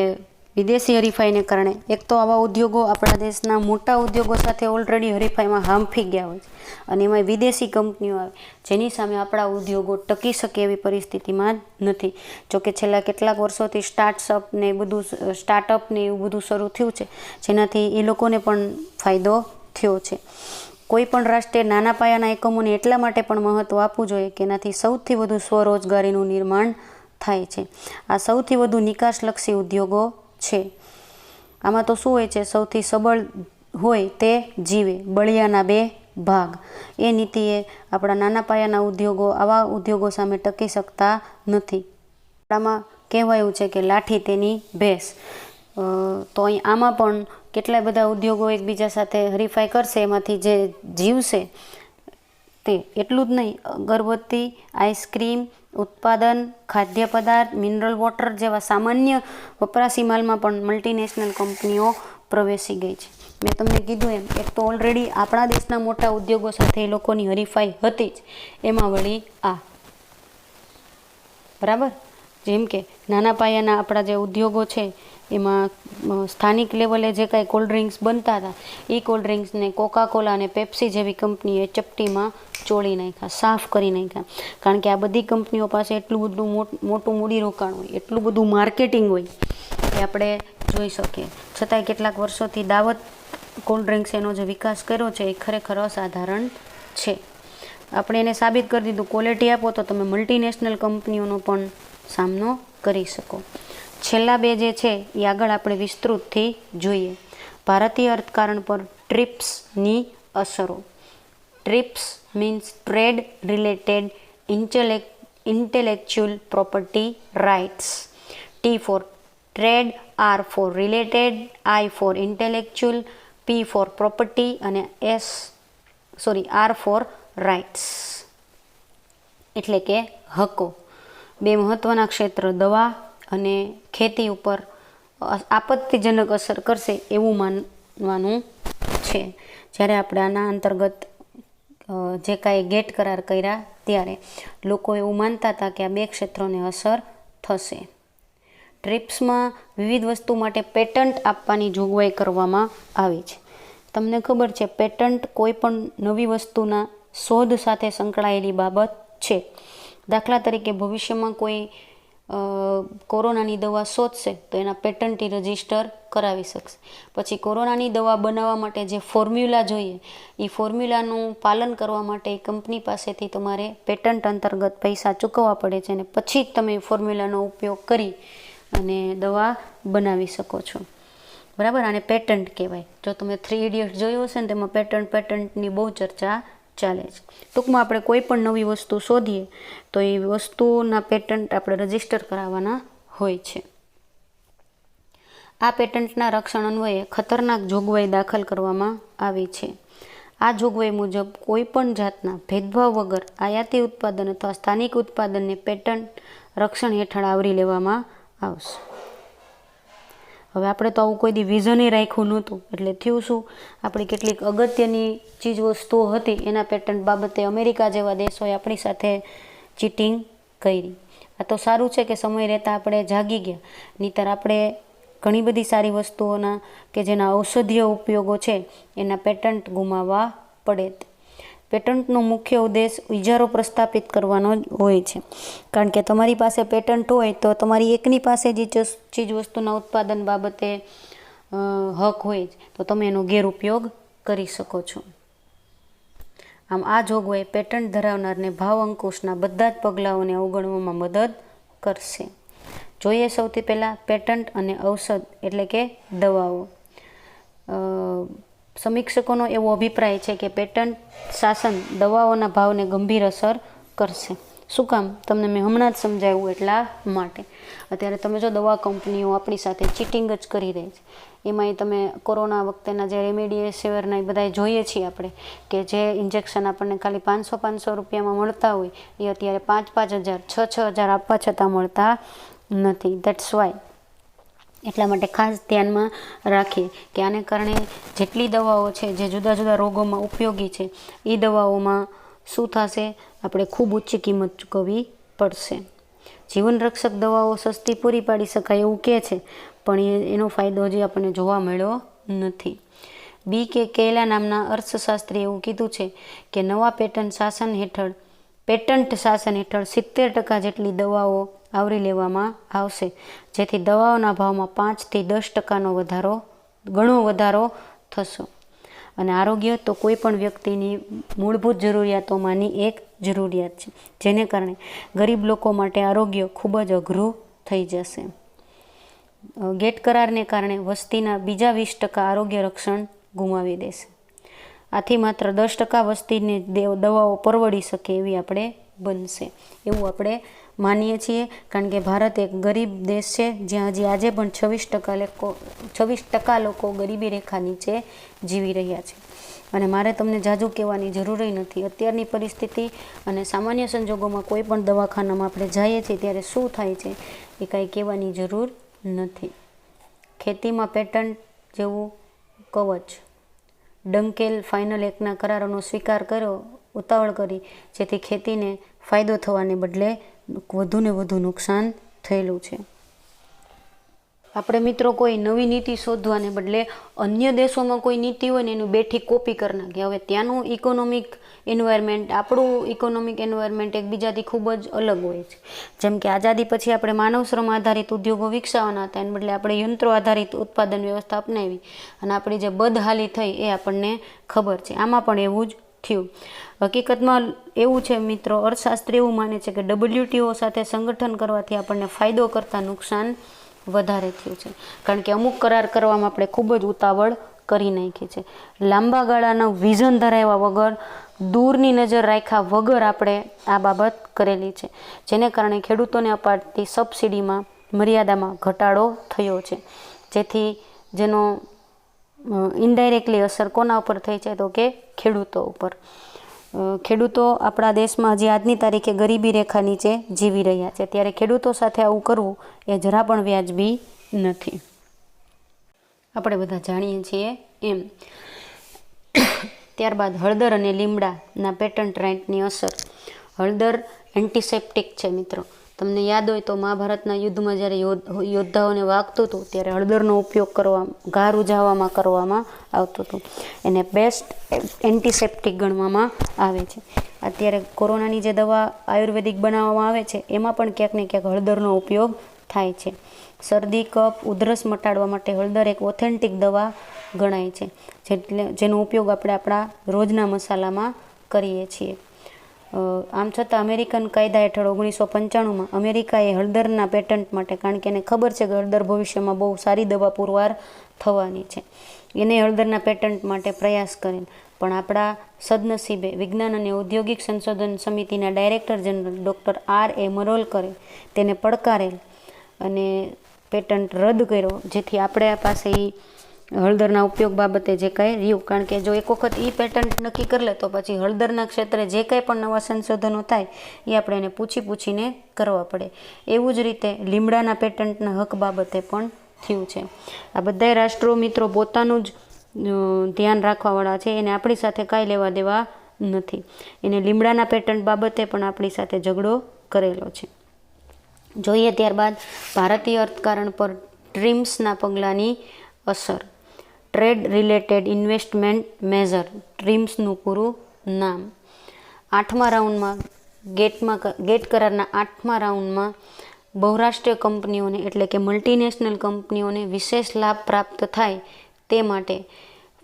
વિદેશી હરીફાઈને કારણે એક તો આવા ઉદ્યોગો આપણા દેશના મોટા ઉદ્યોગો સાથે ઓલરેડી હરીફાઈમાં હાંફી ગયા હોય છે અને એમાં વિદેશી કંપનીઓ આવે જેની સામે આપણા ઉદ્યોગો ટકી શકે એવી પરિસ્થિતિમાં નથી. જોકે છેલ્લા કેટલાક વર્ષોથી સ્ટાર્ટઅપ ને એવું બધું શરૂ થયું છે, જેનાથી એ લોકોને પણ ફાયદો થયો છે. કોઈ પણ રાષ્ટ્રે નાના પાયાના એકમોને એટલા માટે પણ મહત્ત્વ આપવું જોઈએ કે એનાથી સૌથી વધુ સ્વરોજગારીનું નિર્માણ થાય છે. આ સૌથી વધુ નિકાસલક્ષી ઉદ્યોગો છે. આમાં તો શું હોય છે, સૌથી સબળ હોય તે જીવે, બળિયાના બે ભાગ. એ નીતિએ આપણા નાના પાયાના ઉદ્યોગો આવા ઉદ્યોગો સામે ટકી શકતા નથી. આમાં કહેવાયું છે કે લાઠી તેની ભેંસ. તો અહીં આમાં પણ કેટલાય બધા ઉદ્યોગો એકબીજા સાથે હરીફાઈ કરશે, એમાંથી જે જીવશે તે એટલું જ નહીં, અગરબત્તી, આઈસ્ક્રીમ ઉત્પાદન, ખાદ્ય પદાર્થ, મિનરલ વોટર જેવા સામાન્ય વપરાશી માલમાં પણ મલ્ટીનેશનલ કંપનીઓ પ્રવેશી ગઈ છે. મેં તમને કીધું એમ, એક તો ઓલરેડી આપણા દેશના મોટા ઉદ્યોગો સાથે એ લોકોની હરીફાઈ હતી જ, એમાં વળી આ બરાબર. જેમ કે નાના પાયાના આપણા જે ઉદ્યોગો છે એમાં સ્થાનિક લેવલે જે કાંઈ કોલ્ડ ડ્રિંક્સ બનતા હતા એ કોલ્ડ ડ્રિંક્સને કોકાકોલા અને પેપ્સી જેવી કંપનીએ ચપટીમાં ચોળી નાખ્યા, સાફ કરી નાખ્યા. કારણ કે આ બધી કંપનીઓ પાસે એટલું બધું મોટું મૂડીરોકાણ હોય, એટલું બધું માર્કેટિંગ હોય એ આપણે જોઈ શકીએ. છતાંય કેટલાક વર્ષોથી દાવત કોલ્ડ ડ્રિંક્સ એનો જે વિકાસ કર્યો છે એ ખરેખર અસાધારણ છે. આપણે એને સાબિત કરી દીધું, ક્વોલિટી આપો તો તમે મલ્ટીનેશનલ કંપનીઓનો પણ સામનો કરી શકો. છેલ્લા બે જે છે એ આગળ આપણે વિસ્તૃતથી જોઈએ. ભારતીય અર્થકારણ પર ટ્રિપ્સની અસરો. TRIPS means trade related intellectual property rights. T for trade, R for related, I for intellectual, P for property અને R for rights એટલે કે હકો. બે મહત્વના ક્ષેત્ર દવા અને ખેતી ઉપર આપત્તિજનક અસર કરશે એવું માનવાનું છે. જ્યારે આપણે આના અંતર્ગત જે કાંઈ ગેટ કરાર કર્યા ત્યારે લોકો એવું માનતા હતા કે આ બે ક્ષેત્રોને અસર થશે. ટ્રિપ્સમાં વિવિધ વસ્તુ માટે પેટન્ટ આપવાની જોગવાઈ કરવામાં આવી છે. તમને ખબર છે, પેટન્ટ કોઈ પણ નવી વસ્તુના શોધ સાથે સંકળાયેલી બાબત છે. દાખલા તરીકે ભવિષ્યમાં કોઈ કોરોનાની દવા શોધશે તો એના પેટન્ટથી રજીસ્ટર કરાવી શકશે. પછી કોરોનાની દવા બનાવવા માટે જે ફોર્મ્યુલા જોઈએ એ ફોર્મ્યુલાનું પાલન કરવા માટે કંપની પાસેથી તમારે પેટન્ટ અંતર્ગત પૈસા ચૂકવવા પડે છે અને પછી જ તમે ફોર્મ્યુલાનો ઉપયોગ કરી અને દવા બનાવી શકો છો. બરાબર, આને પેટન્ટ કહેવાય. જો તમે 3 Idiots જોયું હશે ને તેમાં પેટન્ટની બહુ ચર્ચા ચાલે છે. ટૂંકમાં આપણે કોઈ પણ નવી વસ્તુ શોધીએ તો એ વસ્તુના પેટન્ટ આપણે રજીસ્ટર કરાવવાના હોય છે. આ પેટન્ટના રક્ષણ અન્વયે ખતરનાક જોગવાઈ દાખલ કરવામાં આવી છે. આ જોગવાઈ મુજબ કોઈ પણ જાતના ભેદભાવ વગર આયાતી ઉત્પાદન અથવા સ્થાનિક ઉત્પાદનને પેટન્ટ રક્ષણ હેઠળ આવરી લેવામાં આવશે. હવે આપણે તો આવું કોઈ દી વિઝને રાખ્યું નહોતું, એટલે થયું શું, આપણી કેટલીક અગત્યની ચીજ વસ્તુઓ હતી એના પેટન્ટ બાબતે અમેરિકા જેવા દેશોએ આપણી સાથે ચીટિંગ કરી. આ તો સારું છે કે સમય રહેતા આપણે જાગી ગયા, નહીંતર આપણે ઘણી બધી સારી વસ્તુઓના કે જેના ઔષધીય ઉપયોગો છે એના પેટન્ટ ગુમાવવા પડે. પેટન્ટનો મુખ્ય ઉદ્દેશ ઇજારો પ્રસ્થાપિત કરવાનો જ હોય છે, કારણ કે તમારી પાસે પેટન્ટ હોય તો તમારી એકની પાસે જે ચીજ વસ્તુના ઉત્પાદન બાબતે હક હોય તો તમે એનો ગેરઉપયોગ કરી શકો છો. આમ આ જોગવાઈ પેટન્ટ ધરાવનારને ભાવ અંકુશના બધા જ પગલાઓને અવગણવામાં મદદ કરશે. જોઈએ સૌથી પહેલાં પેટન્ટ અને ઔષધ એટલે કે દવાઓ. સમીક્ષકોનો એવો અભિપ્રાય છે કે પેટન્ટ શાસન દવાઓના ભાવને ગંભીર અસર કરશે. શું કામ? તમને મેં હમણાં જ સમજાવ્યું એટલા માટે. અત્યારે તમે જો દવા કંપનીઓ આપણી સાથે ચીટિંગ જ કરી રહી છે. એમાંય તમે કોરોના વખતેના જે રેમડેસિવિરના એ બધા જોઈએ છીએ આપણે કે જે ઇન્જેક્શન આપણને ખાલી 500 રૂપિયામાં મળતા હોય એ અત્યારે 5,000, 6,000 આપવા છતાં મળતા નથી. That's why. એટલા માટે ખાસ ધ્યાનમાં રાખીએ કે આને કારણે જેટલી દવાઓ છે જે જુદા જુદા રોગોમાં ઉપયોગી છે એ દવાઓમાં શું થશે, આપણે ખૂબ ઊંચી કિંમત ચૂકવવી પડશે. જીવનરક્ષક દવાઓ સસ્તી પૂરી પાડી શકાય એવું કહે છે, પણ એનો ફાયદો હજી આપણને જોવા મળ્યો નથી. બી કે કેલા નામના અર્થશાસ્ત્રીએ એવું કીધું છે કે નવા પેટન્ટ શાસન હેઠળ 70% જેટલી દવાઓ આવરી લેવામાં આવશે, જેથી દવાઓના ભાવમાં 5 થી 10% ગણો વધારો થશે. અને આરોગ્ય તો કોઈ પણ વ્યક્તિની મૂળભૂત જરૂરિયાતોમાંની એક જરૂરિયાત છે, જેને કારણે ગરીબ લોકો માટે આરોગ્ય ખૂબ જ અઘરું થઈ જશે. ગેટ કરારને કારણે વસ્તીના બીજા 20% આરોગ્ય રક્ષણ ગુમાવી દેશે. આથી માત્ર 10% વસ્તીને દવાઓ પરવડી શકે એવી આપણે બનશે એવું આપણે માનીએ છીએ, કારણ કે ભારત એક ગરીબ દેશ છે જ્યાં હજી આજે પણ 26% લોકો ગરીબી રેખા નીચે જીવી રહ્યા છે. અને મારે તમને જાજુ કહેવાની જરૂર નથી. અત્યારની પરિસ્થિતિ અને સામાન્ય સંજોગોમાં કોઈ પણ દવાખાનામાં આપણે જઈએ છીએ ત્યારે શું થાય છે એ કાંઈ કહેવાની જરૂર નથી. ખેતીમાં પેટન્ટ જેવું કવચ. ડંકેલ ફાઇનલ એક્ટના કરારોનો સ્વીકાર કર્યો ઉતાવળ કરી, જેથી ખેતીને ફાયદો થવાને બદલે વધુને વધુ નુકસાન થયેલું છે. આપણે મિત્રો કોઈ નવી નીતિ શોધવાને બદલે અન્ય દેશોમાં કોઈ નીતિ હોય ને એનું બેઠી કોપી કરી નાખીએ. હવે ત્યાંનું ઇકોનોમિક એન્વાયરમેન્ટ, આપણું ઇકોનોમિક એન્વાયરમેન્ટ એકબીજાથી ખૂબ જ અલગ હોય છે. જેમ કે આઝાદી પછી આપણે માનવ શ્રમ આધારિત ઉદ્યોગો વિકસાવવાના હતા, એને બદલે આપણે યંત્રો આધારિત ઉત્પાદન વ્યવસ્થા અપનાવી અને આપણી જે બદહાલી થઈ એ આપણને ખબર છે. આમાં પણ એવું જ થયું. હકીકતમાં એવું છે મિત્રો, અર્થશાસ્ત્રી એવું માને છે કે WTO સાથે સંગઠન કરવાથી આપણને ફાયદો કરતાં નુકસાન વધારે થયું છે, કારણ કે અમુક કરાર કરવામાં આપણે ખૂબ જ ઉતાવળ કરી નાખી છે. લાંબા ગાળાના વિઝન ધરાવ્યા વગર, દૂરની નજર રાખ્યા વગર આપણે આ બાબત કરેલી છે, જેને કારણે ખેડૂતોને અપાતી સબસિડીમાં મર્યાદામાં ઘટાડો થયો છે, જેથી જેનો ઇનડાયરેક્ટલી અસર કોના ઉપર થઈ છે તો કે ખેડૂતો ઉપર. ખેડૂતો આપણા દેશમાં હજી આજની તારીખે ગરીબી રેખા નીચે જીવી રહ્યા છે, ત્યારે ખેડૂતો સાથે આવું કરવું એ જરા પણ વ્યાજબી નથી. આપણે બધા જાણીએ છીએ એમ. ત્યારબાદ હળદર અને લીમડાના પેટન્ટ રાઇટની અસર. હળદર એન્ટિસેપ્ટિક છે મિત્રો. તમને યાદ હોય તો મહાભારતના યુદ્ધમાં જ્યારે યોદ્ધાઓને વાગતું હતું ત્યારે હળદરનો ઉપયોગ ઘા રૂઝાવવામાં કરવામાં આવતું હતું. એને બેસ્ટ એન્ટિસેપ્ટિક ગણવામાં આવે છે. અત્યારે કોરોનાની જે દવા આયુર્વેદિક બનાવવામાં આવે છે એમાં પણ ક્યાંક ને ક્યાંક હળદરનો ઉપયોગ થાય છે. શરદી, કફ, ઉધરસ મટાડવા માટે હળદર એક ઓથેન્ટિક દવા ગણાય છે, જેનો ઉપયોગ આપણે આપણા રોજના મસાલામાં કરીએ છીએ. આમ છતાં અમેરિકન કાયદા હેઠળ 1995માં અમેરિકાએ હળદરના પેટન્ટ માટે, કારણ કે એને ખબર છે કે હળદર ભવિષ્યમાં બહુ સારી દવા પુરવાર થવાની છે, એને હળદરના પેટન્ટ માટે પ્રયાસ કરેલ. પણ આપણા સદનસીબે વિજ્ઞાન અને ઔદ્યોગિક સંશોધન સમિતિના ડાયરેક્ટર જનરલ ડૉક્ટર R.A. મરોલકરે તેને પડકારેલ અને પેટન્ટ રદ કર્યો, જેથી આપણે પાસે હળદરના ઉપયોગ બાબતે જે કાંઈ રહ્યું, કારણ કે જો એક વખત એ પેટન્ટ નક્કી કરી લે તો પછી હળદરના ક્ષેત્રે જે કાંઈ પણ નવા સંશોધનો થાય એ આપણે એને પૂછીને કરવા પડે. એવું જ રીતે લીમડાના પેટન્ટના હક બાબતે પણ થયું છે. આ બધાય રાષ્ટ્રો મિત્રો પોતાનું જ ધ્યાન રાખવાવાળા છે, એને આપણી સાથે કાંઈ લેવા દેવા નથી. એને લીમડાના પેટન્ટ બાબતે પણ આપણી સાથે ઝઘડો કરેલો છે. જોઈએ ત્યારબાદ ભારતીય અર્થકારણ પર ટ્રીમ્સના પગલાંની અસર. ટ્રેડ રિલેટેડ ઇન્વેસ્ટમેન્ટ મેઝર, ટ્રીમ્સનું પૂરું નામ. 8મા રાઉન્ડમાં ગેટ કરારના 8મા રાઉન્ડમાં બહુરાષ્ટ્રીય કંપનીઓને એટલે કે મલ્ટીનેશનલ કંપનીઓને વિશેષ લાભ પ્રાપ્ત થાય તે માટે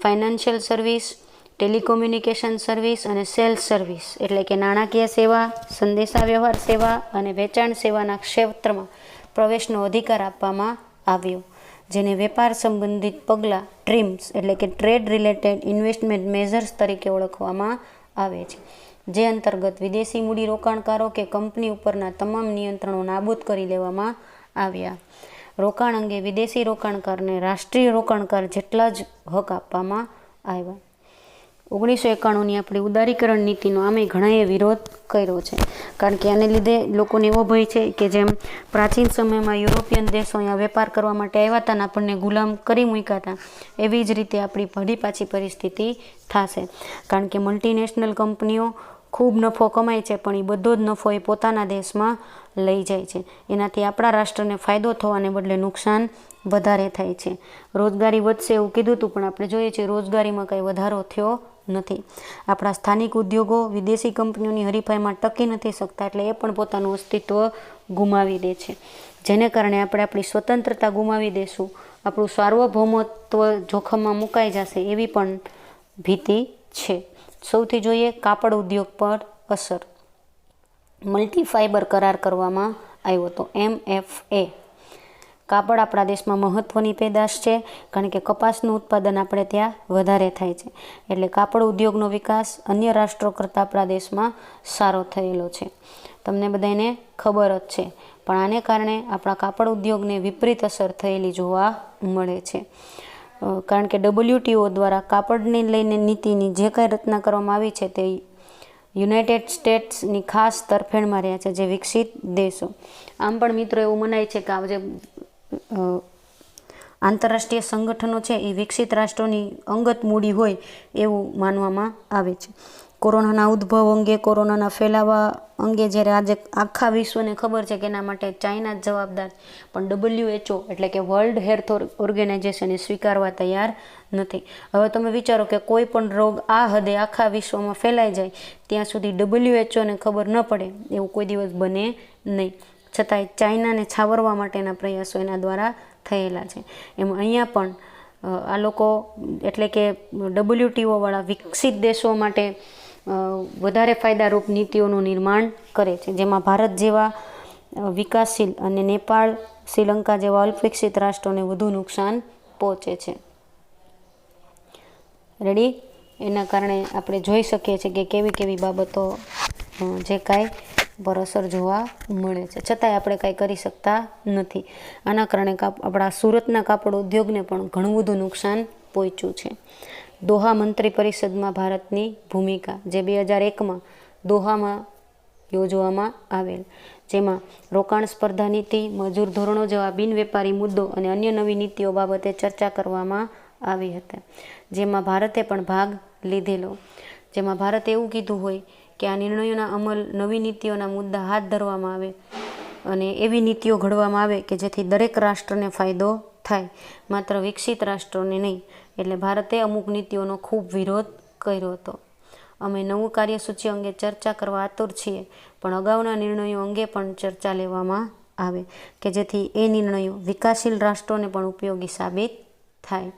ફાઇનાન્શિયલ સર્વિસ, ટેલિકોમ્યુનિકેશન સર્વિસ અને સેલ્સ સર્વિસ એટલે કે નાણાકીય સેવા, સંદેશાવ્યવહાર સેવા અને વેચાણ સેવાના ક્ષેત્રમાં પ્રવેશનો અધિકાર આપવામાં આવ્યો, જેને વેપાર સંબંધિત પગલાં ટ્રીમ્સ એટલે કે ટ્રેડ રિલેટેડ ઇન્વેસ્ટમેન્ટ મેઝર્સ તરીકે ઓળખવામાં આવે છે, જે અંતર્ગત વિદેશી મૂડી રોકાણકારો કે કંપની ઉપરના તમામ નિયંત્રણો નાબૂદ કરી દેવામાં આવ્યા. રોકાણ અંગે વિદેશી રોકાણકારને રાષ્ટ્રીય રોકાણકાર જેટલા જ હક આપવામાં આવ્યા. 1991ની આપણી ઉદારીકરણ નીતિનો આમે ઘણાએ વિરોધ કર્યો છે, કારણ કે આને લીધે લોકોને એવો ભય છે કે જેમ પ્રાચીન સમયમાં યુરોપિયન દેશો અહીંયા વેપાર કરવા માટે આવ્યા હતા ને આપણને ગુલામ કરી મૂક્યા હતા, એવી જ રીતે આપણી ફરી પાછી પરિસ્થિતિ થશે. કારણ કે મલ્ટીનેશનલ કંપનીઓ ખૂબ નફો કમાય છે, પણ એ બધો જ નફો એ પોતાના દેશમાં લઈ જાય છે. એનાથી આપણા રાષ્ટ્રને ફાયદો થવાને બદલે નુકસાન વધારે થાય છે. રોજગારી વધશે એવું કીધું હતું, પણ આપણે જોઈએ છીએ રોજગારીમાં કંઈ વધારો થયો નથી. આપણા સ્થાનિક ઉદ્યોગો વિદેશી કંપનીઓની હરીફાઈમાં ટકી નથી શકતા, એટલે એ પણ પોતાનું અસ્તિત્વ ગુમાવી દે છે, જેને કારણે આપણે આપણી સ્વતંત્રતા ગુમાવી દેશું, આપણું સાર્વભૌમત્વ જોખમમાં મુકાઈ જશે એવી પણ ભીતિ છે. સૌથી જોઈએ કાપડ ઉદ્યોગ પર અસર. મલ્ટી ફાઇબર કરાર કરવામાં આવ્યો હતો, MFA. કાપડ આપણા દેશમાં મહત્ત્વની પેદાશ છે, કારણ કે કપાસનું ઉત્પાદન આપણે ત્યાં વધારે થાય છે, એટલે કાપડ ઉદ્યોગનો વિકાસ અન્ય રાષ્ટ્રો કરતાં આપણા દેશમાં સારો થયેલો છે. તમને બધાને ખબર જ છે, પણ આને કારણે આપણા કાપડ ઉદ્યોગને વિપરીત અસર થયેલી જોવા મળે છે, કારણ કે WTO દ્વારા કાપડને લઈને નીતિની જે કાંઈ રચના કરવામાં આવી છે તે યુનાઇટેડ સ્ટેટ્સની ખાસ તરફેણમાં રહ્યા છે, જે વિકસિત દેશો. આમ પણ મિત્રો એવું મનાય છે કે આ જે આંતરરાષ્ટ્રીય સંગઠનો છે એ વિકસિત રાષ્ટ્રોની અંગત મૂડી હોય એવું માનવામાં આવે છે. કોરોનાના ઉદ્ભવ અંગે, કોરોનાના ફેલાવા અંગે જ્યારે આજે આખા વિશ્વને ખબર છે કે એના માટે ચાઇના જ જવાબદાર, પણ WHO એટલે કે વર્લ્ડ હેલ્થ ઓર્ગેનાઇઝેશન એ સ્વીકારવા તૈયાર નથી. હવે તમે વિચારો કે કોઈ પણ રોગ આ હદે આખા વિશ્વમાં ફેલાઈ જાય ત્યાં સુધી WHOને ખબર ન પડે એવું કોઈ દિવસ બને નહીં. છતાંય ચાઇનાને છાવરવા માટેના પ્રયાસો એના દ્વારા થયેલા છે. એમ અહીંયા પણ આ લોકો એટલે કે WTOવાળા વિકસિત દેશો માટે વધારે ફાયદારૂપ નીતિઓનું નિર્માણ કરે છે, જેમાં ભારત જેવા વિકાસશીલ અને નેપાળ, શ્રીલંકા જેવા અલ્પવિકસિત રાષ્ટ્રોને વધુ નુકસાન પહોંચે છે. રેડી? એના કારણે આપણે જોઈ શકીએ છીએ કે કેવી કેવી બાબતો જે કાંઈ પર અસર જોવા મળે છે, છતાંય આપણે કાંઈ કરી શકતા નથી. આના કારણે આપણા સુરતના કાપડ ઉદ્યોગને પણ ઘણું બધું નુકસાન પહોંચ્યું છે. દોહા મંત્રી પરિષદમાં ભારતની ભૂમિકા, જે 2001માં દોહામાં યોજવામાં આવેલ, જેમાં રોકાણ સ્પર્ધા નીતિ, મજૂર ધોરણો જેવા બિનવેપારી મુદ્દો અને અન્ય નવી નીતિઓ બાબતે ચર્ચા કરવામાં આવી હતી, જેમાં ભારતે પણ ભાગ લીધેલો. જેમાં ભારતે એવું કીધું હોય કે આ નિર્ણયોના અમલ, નવી નીતિઓના મુદ્દા હાથ ધરવામાં આવે અને એવી નીતિઓ ઘડવામાં આવે કે જેથી દરેક રાષ્ટ્રને ફાયદો થાય, માત્ર વિકસિત રાષ્ટ્રોને નહીં. એટલે ભારતે અમુક નીતિઓનો ખૂબ વિરોધ કર્યો હતો. અમે નવું કાર્યસૂચિ અંગે ચર્ચા કરવા આતુર છીએ, પણ અગાઉના નિર્ણયો અંગે પણ ચર્ચા લેવામાં આવે કે જેથી એ નિર્ણયો વિકાસશીલ રાષ્ટ્રોને પણ ઉપયોગી સાબિત થાય.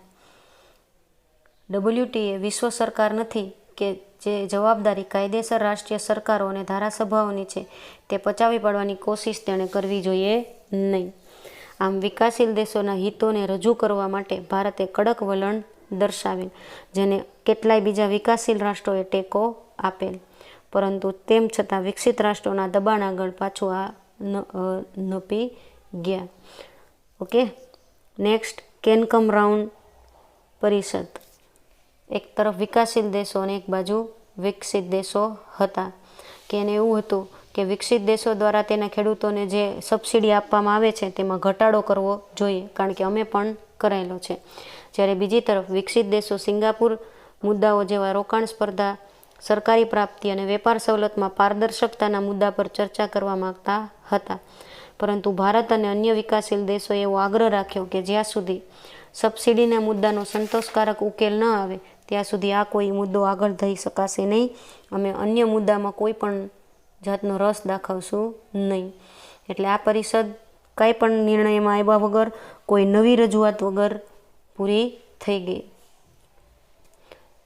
WTA વિશ્વ સરકાર નથી કે જે જવાબદારી કાયદેસર રાષ્ટ્રીય સરકારો અને ધારાસભાઓની છે તે પચાવી પાડવાની કોશિશ તેણે કરવી જોઈએ નહીં. આમ વિકાસશીલ દેશોના હિતોને રજૂ કરવા માટે ભારતે કડક વલણ દર્શાવેલ, જેને કેટલાય બીજા વિકાસશીલ રાષ્ટ્રોએ ટેકો આપેલ, પરંતુ તેમ છતાં વિકસિત રાષ્ટ્રોના દબાણ આગળ પાછું આ નપી ગયા. ઓકે, નેક્સ્ટ કેનકમ રાઉન્ડ પરિષદ. એક તરફ વિકાસશીલ દેશો અને એક બાજુ વિકસિત દેશો હતા કે એને એવું હતું કે વિકસિત દેશો દ્વારા તેના ખેડૂતોને જે સબસિડી આપવામાં આવે છે તેમાં ઘટાડો કરવો જોઈએ, કારણ કે અમે પણ કરાયેલો છે. જ્યારે બીજી તરફ વિકસિત દેશો સિંગાપુર મુદ્દાઓ જેવા રોકાણ સ્પર્ધા, સરકારી પ્રાપ્તિ અને વેપાર સવલતમાં પારદર્શકતાના મુદ્દા પર ચર્ચા કરવા માગતા હતા. પરંતુ ભારત અને અન્ય વિકાસશીલ દેશોએ એવો આગ્રહ રાખ્યો કે જ્યાં સુધી સબસિડીના મુદ્દાનો સંતોષકારક ઉકેલ ન આવે ત્યાં સુધી આ કોઈ મુદ્દો આગળ થઈ શકાશે નહીં. અમે અન્ય મુદ્દામાં કોઈ પણ જાતનો રસ દાખવશું નહીં. એટલે આ પરિષદ કંઈ પણ નિર્ણયમાં આવ્યા વગર, કોઈ નવી રજૂઆત વગર પૂરી થઈ ગઈ.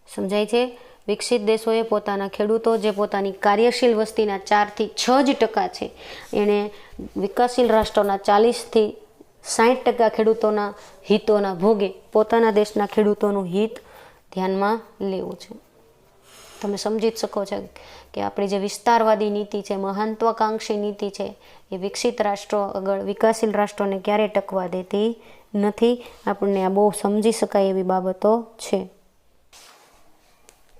સમજાય છે? વિકસિત દેશોએ પોતાના ખેડૂતો, જે પોતાની કાર્યશીલ વસ્તીના 4 થી 6% છે, એણે વિકાસશીલ રાષ્ટ્રોના 40 થી 60% ખેડૂતોના હિતોના ભોગે પોતાના દેશના ખેડૂતોનું હિત ધ્યાનમાં લેવું છે. તમે સમજી જ શકો છો કે આપણી જે વિસ્તારવાદી નીતિ છે, મહત્વાકાંક્ષી નીતિ છે, એ વિકસિત રાષ્ટ્રો આગળ વિકાસશીલ રાષ્ટ્રોને ક્યારેય ટકવા દેતી નથી. આપણને આ બહુ સમજી શકાય એવી બાબતો છે.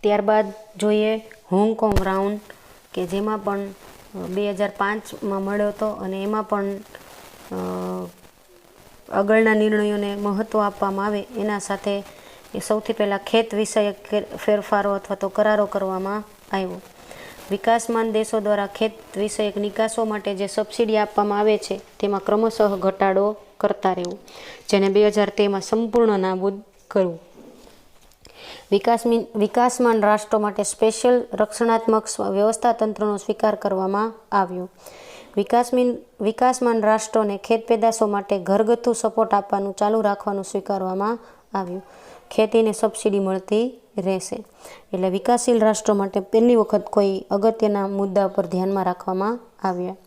ત્યારબાદ જોઈએ હોંગકોંગ રાઉન્ડ, કે જેમાં પણ 2005માં મળ્યો હતો અને એમાં પણ આગળના નિર્ણયોને મહત્ત્વ આપવામાં આવે એના સાથે એ સૌથી પહેલાં ખેત વિષયક ફેરફારો અથવા તો કરારો કરવામાં આવ્યો. વિકાસમાન દેશો દ્વારા ખેત વિષયક નિકાસો માટે જે સબસિડી આપવામાં આવે છે તેમાં ક્રમશઃ ઘટાડો કરતા રહેવું, જેને 2013માં સંપૂર્ણ નાબૂદ કરવું. વિકાસમાન રાષ્ટ્રો માટે સ્પેશિયલ રક્ષણાત્મક વ્યવસ્થા તંત્રનો સ્વીકાર કરવામાં આવ્યો. વિકાસમાન રાષ્ટ્રોને ખેત પેદાશો માટે ઘરગથ્થુ સપોર્ટ આપવાનું ચાલુ રાખવાનું સ્વીકારવામાં આવ્યું. ખેતીને સબસિડી મળતી રહેશે. એટલે વિકાસશીલ રાષ્ટ્રો માટે પહેલી વખત કોઈ અગત્યના મુદ્દા પર ધ્યાનમાં રાખવામાં આવ્યા.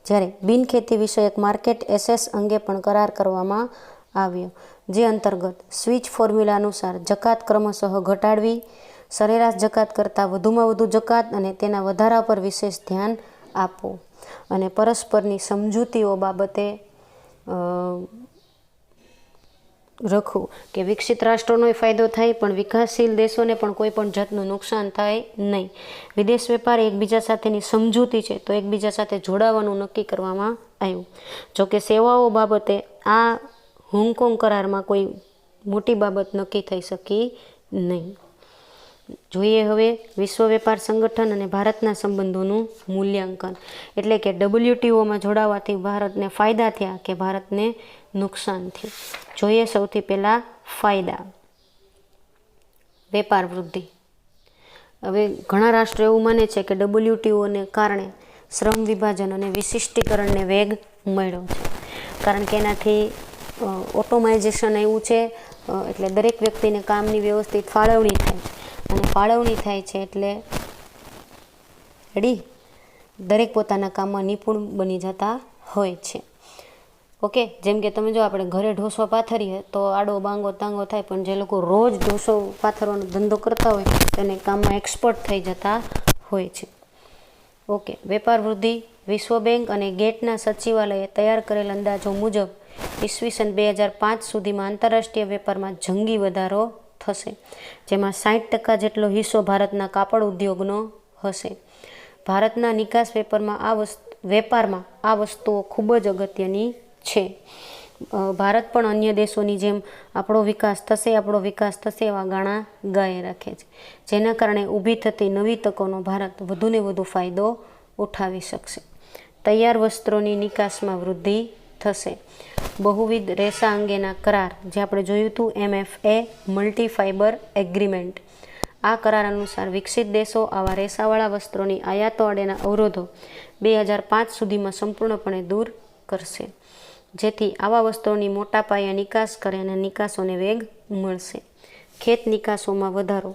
જ્યારે બિનખેતી વિષયક માર્કેટ એસેસ અંગે પણ કરાર કરવામાં આવ્યો, જે અંતર્ગત સ્વિચ ફોર્મ્યુલા અનુસાર જકાત ક્રમશઃ ઘટાડવી, સરેરાશ જકાત કરતાં વધુમાં વધુ જકાત અને તેના વધારા પર વિશેષ ધ્યાન આપવું અને પરસ્પરની સમજૂતીઓ બાબતે રખવું કે વિકસિત રાષ્ટ્રોનો ફાયદો થાય પણ વિકાસશીલ દેશોને પણ કોઈ પણ જાતનું નુકસાન થાય નહીં. વિદેશ વેપાર એકબીજા સાથેની સમજૂતી છે, તો એકબીજા સાથે જોડાવાનું નક્કી કરવામાં આવ્યું. જોકે સેવાઓ બાબતે આ હોંગકોંગ કરારમાં કોઈ મોટી બાબત નક્કી થઈ શકી નહીં. જોઈએ હવે વિશ્વ વેપાર સંગઠન અને ભારતના સંબંધોનું મૂલ્યાંકન, એટલે કે WTOમાં જોડાવાથી ભારતને ફાયદા થયા કે ભારતને નુકસાન થયું. જોઈએ સૌથી પહેલાં ફાયદા. વેપાર વૃદ્ધિ. હવે ઘણા રાષ્ટ્રો એવું માને છે કે WTOને કારણે શ્રમ વિભાજન અને વિશિષ્ટીકરણને વેગ મળ્યો છે, કારણ કે એનાથી ઓટોમાઇઝેશન એવું છે, એટલે દરેક વ્યક્તિને કામની વ્યવસ્થિત ફાળવણી થાય છે અને ફાળવણી થાય છે એટલે દરેક પોતાના કામમાં નિપુણ બની જતા હોય છે. ઓકે, જેમ કે તમે જો આપણે ઘરે ઢોસો પાથરીએ તો આડો બાંગો તાંગો થાય, પણ જે લોકો રોજ ઢોસો પાથરવાનો ધંધો કરતા હોય તેને કામમાં એક્સપર્ટ થઈ જતા હોય છે. ઓકે, વેપાર વૃદ્ધિ. વિશ્વ બેંક અને ગેટના સચિવાલયે તૈયાર કરેલ અંદાજો મુજબ ઈસવીસન 2005 સુધીમાં આંતરરાષ્ટ્રીય વેપારમાં જંગી વધારો થશે, જેમાં 60% જેટલો હિસ્સો ભારતના કાપડ ઉદ્યોગનો હશે. ભારતના નિકાસ વેપારમાં આ વસ્તુઓ ખૂબ જ અગત્યની છે. ભારત પણ અન્ય દેશોની જેમ આપણો વિકાસ થશે એવા ગાણા ગાય રાખે છે, જેના કારણે ઊભી થતી નવી તકોનો ભારત વધુને વધુ ફાયદો ઉઠાવી શકશે. તૈયાર વસ્ત્રોની નિકાસમાં વૃદ્ધિ થશે. બહુવિધ રેસા અંગેના કરાર, જે આપણે જોયું હતું MFA મલ્ટી ફાઇબર એગ્રીમેન્ટ, આ કરાર અનુસાર વિકસિત દેશો આવા રેસાવાળા વસ્ત્રોની આયાતો આડેના અવરોધો 2005 સુધીમાં સંપૂર્ણપણે દૂર કરશે, જેથી આવા વસ્ત્રોની મોટા પાયે નિકાસ કરે અને નિકાસોને વેગ મળશે. ખેત નિકાસોમાં વધારો.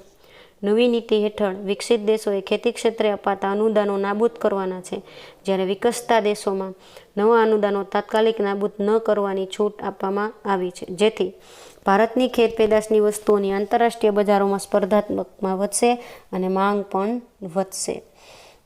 નવી નીતિ હેઠળ વિકસિત દેશોએ ખેતી ક્ષેત્રે અપાતા અનુદાનો નાબૂદ કરવાના છે, જ્યારે વિકસતા દેશોમાં નવા અનુદાનો તાત્કાલિક નાબૂદ ન કરવાની છૂટ આપવામાં આવી છે, જેથી ભારતની ખેત પેદાશની વસ્તુઓની આંતરરાષ્ટ્રીય બજારોમાં સ્પર્ધાત્મકમાં વધશે અને માંગ પણ વધશે.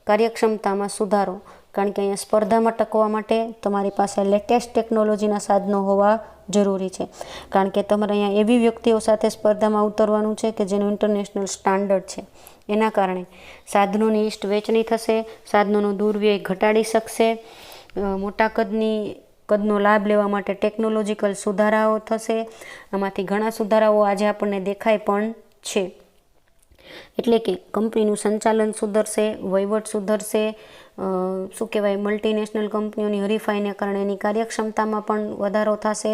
કાર્યક્ષમતામાં સુધારો. કારણ કે અહીંયા સ્પર્ધામાં ટકવા માટે તમારી પાસે લેટેસ્ટ ટેકનોલોજીના સાધનો હોવા જરૂરી છે, કારણ કે તમારે અહીંયા એવી વ્યક્તિઓ સાથે સ્પર્ધામાં ઉતરવાનું છે કે જેનું ઇન્ટરનેશનલ સ્ટાન્ડર્ડ છે. એના કારણે સાધનોની ઇષ્ટ વેચણી થશે, સાધનોનો દુર્વ્યય ઘટાડી શકશે, મોટા કદનો લાભ લેવા માટે ટેકનોલોજીકલ સુધારાઓ થશે. આમાંથી ઘણા સુધારાઓ આજે આપણને દેખાય પણ છે. એટલે કે કંપનીનું સંચાલન સુધરશે, વહીવટ સુધરશે, શું કહેવાય, મલ્ટીનેશનલ કંપનીઓની હરીફાઈને કારણે એની કાર્યક્ષમતામાં પણ વધારો થશે,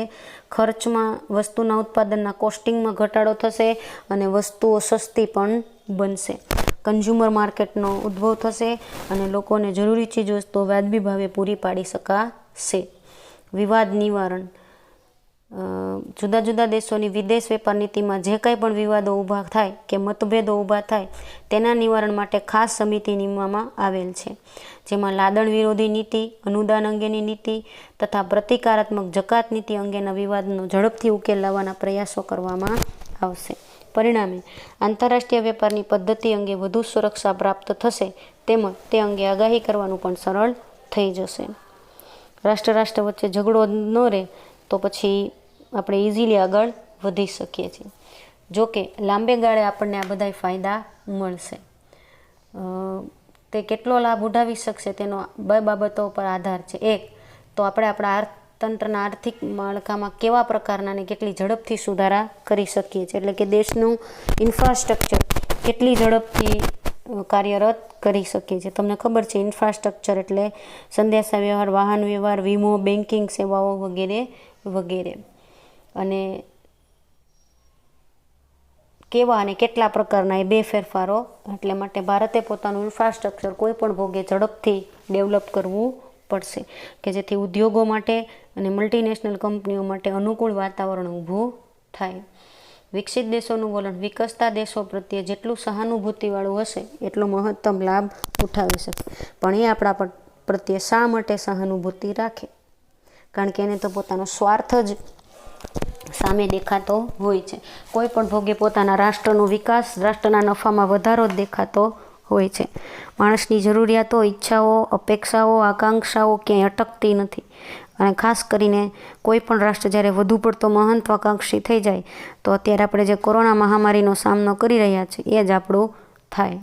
ખર્ચમાં, વસ્તુના ઉત્પાદનના કોસ્ટિંગમાં ઘટાડો થશે અને વસ્તુઓ સસ્તી પણ બનશે. કન્ઝ્યુમર માર્કેટનો ઉદ્ભવ થશે અને લોકોને જરૂરી ચીજ વસ્તુઓ વાજબી ભાવે પૂરી પાડી શકાશે. વિવાદ નિવારણ. જુદા જુદા દેશોની વિદેશ વેપાર નીતિમાં જે કંઈ પણ વિવાદો ઊભા થાય કે મતભેદો ઊભા થાય તેના નિવારણ માટે ખાસ સમિતિ નીમવામાં આવેલ છે, જેમાં લાદણ વિરોધી નીતિ, અનુદાન અંગેની નીતિ તથા પ્રતિકારાત્મક જકાત નીતિ અંગેના વિવાદનો ઝડપથી ઉકેલ લાવવાના પ્રયાસો કરવામાં આવશે. પરિણામે આંતરરાષ્ટ્રીય વેપારની પદ્ધતિ અંગે વધુ સુરક્ષા પ્રાપ્ત થશે, તેમજ તે અંગે આગાહી કરવાનું પણ સરળ થઈ જશે. રાષ્ટ્ર વચ્ચે ઝઘડો ન રહે તો પછી આપણે ઇઝીલી આગળ વધી શકીએ છીએ. જોકે લાંબે ગાળે આપણને આ બધા ફાયદા મળશે. તે કેટલો લાભ ઉઠાવી શકશે તેનો બે બાબતો પર આધાર છે. એક તો આપણે આપણા અર્થતંત્રના આર્થિક માળખામાં કેવા પ્રકારના અને કેટલી ઝડપથી સુધારા કરી શકીએ છીએ, એટલે કે દેશનું ઇન્ફ્રાસ્ટ્રક્ચર કેટલી ઝડપથી કાર્યરત કરી શકીએ છીએ. તમને ખબર છે ઇન્ફ્રાસ્ટ્રક્ચર એટલે સંદેશા વ્યવહાર, વાહન વ્યવહાર, વીમો, બેન્કિંગ સેવાઓ વગેરે વગેરે. અને કેવા અને કેટલા પ્રકારના એ બે ફેરફારો. એટલે માટે ભારતે પોતાનું ઇન્ફ્રાસ્ટ્રક્ચર કોઈ પણ ભોગે ઝડપથી ડેવલપ કરવું પડશે કે જેથી ઉદ્યોગો માટે અને મલ્ટીનેશનલ કંપનીઓ માટે અનુકૂળ વાતાવરણ ઊભું થાય. વિકસિત દેશોનું વલણ વિકસતા દેશો પ્રત્યે જેટલું સહાનુભૂતિવાળું હશે એટલો મહત્તમ લાભ ઉઠાવી શકે. પણ એ આપણા પ્રત્યે શા માટે સહાનુભૂતિ રાખે? કારણ કે એને તો પોતાનો સ્વાર્થ જ સામે દેખાતો હોય છે. કોઈ પણ ભોગે પોતાના રાષ્ટ્રનો વિકાસ, રાષ્ટ્રના નફામાં વધારો જ દેખાતો હોય છે. માણસની જરૂરિયાતો, ઈચ્છાઓ, અપેક્ષાઓ, આકાંક્ષાઓ ક્યાંય અટકતી નથી. અને ખાસ કરીને કોઈ પણ રાષ્ટ્ર જ્યારે વધુ પડતો મહત્વાકાંક્ષી થઈ જાય તો અત્યારે આપણે જે કોરોના મહામારીનો સામનો કરી રહ્યા છીએ એ જ આપણું થાય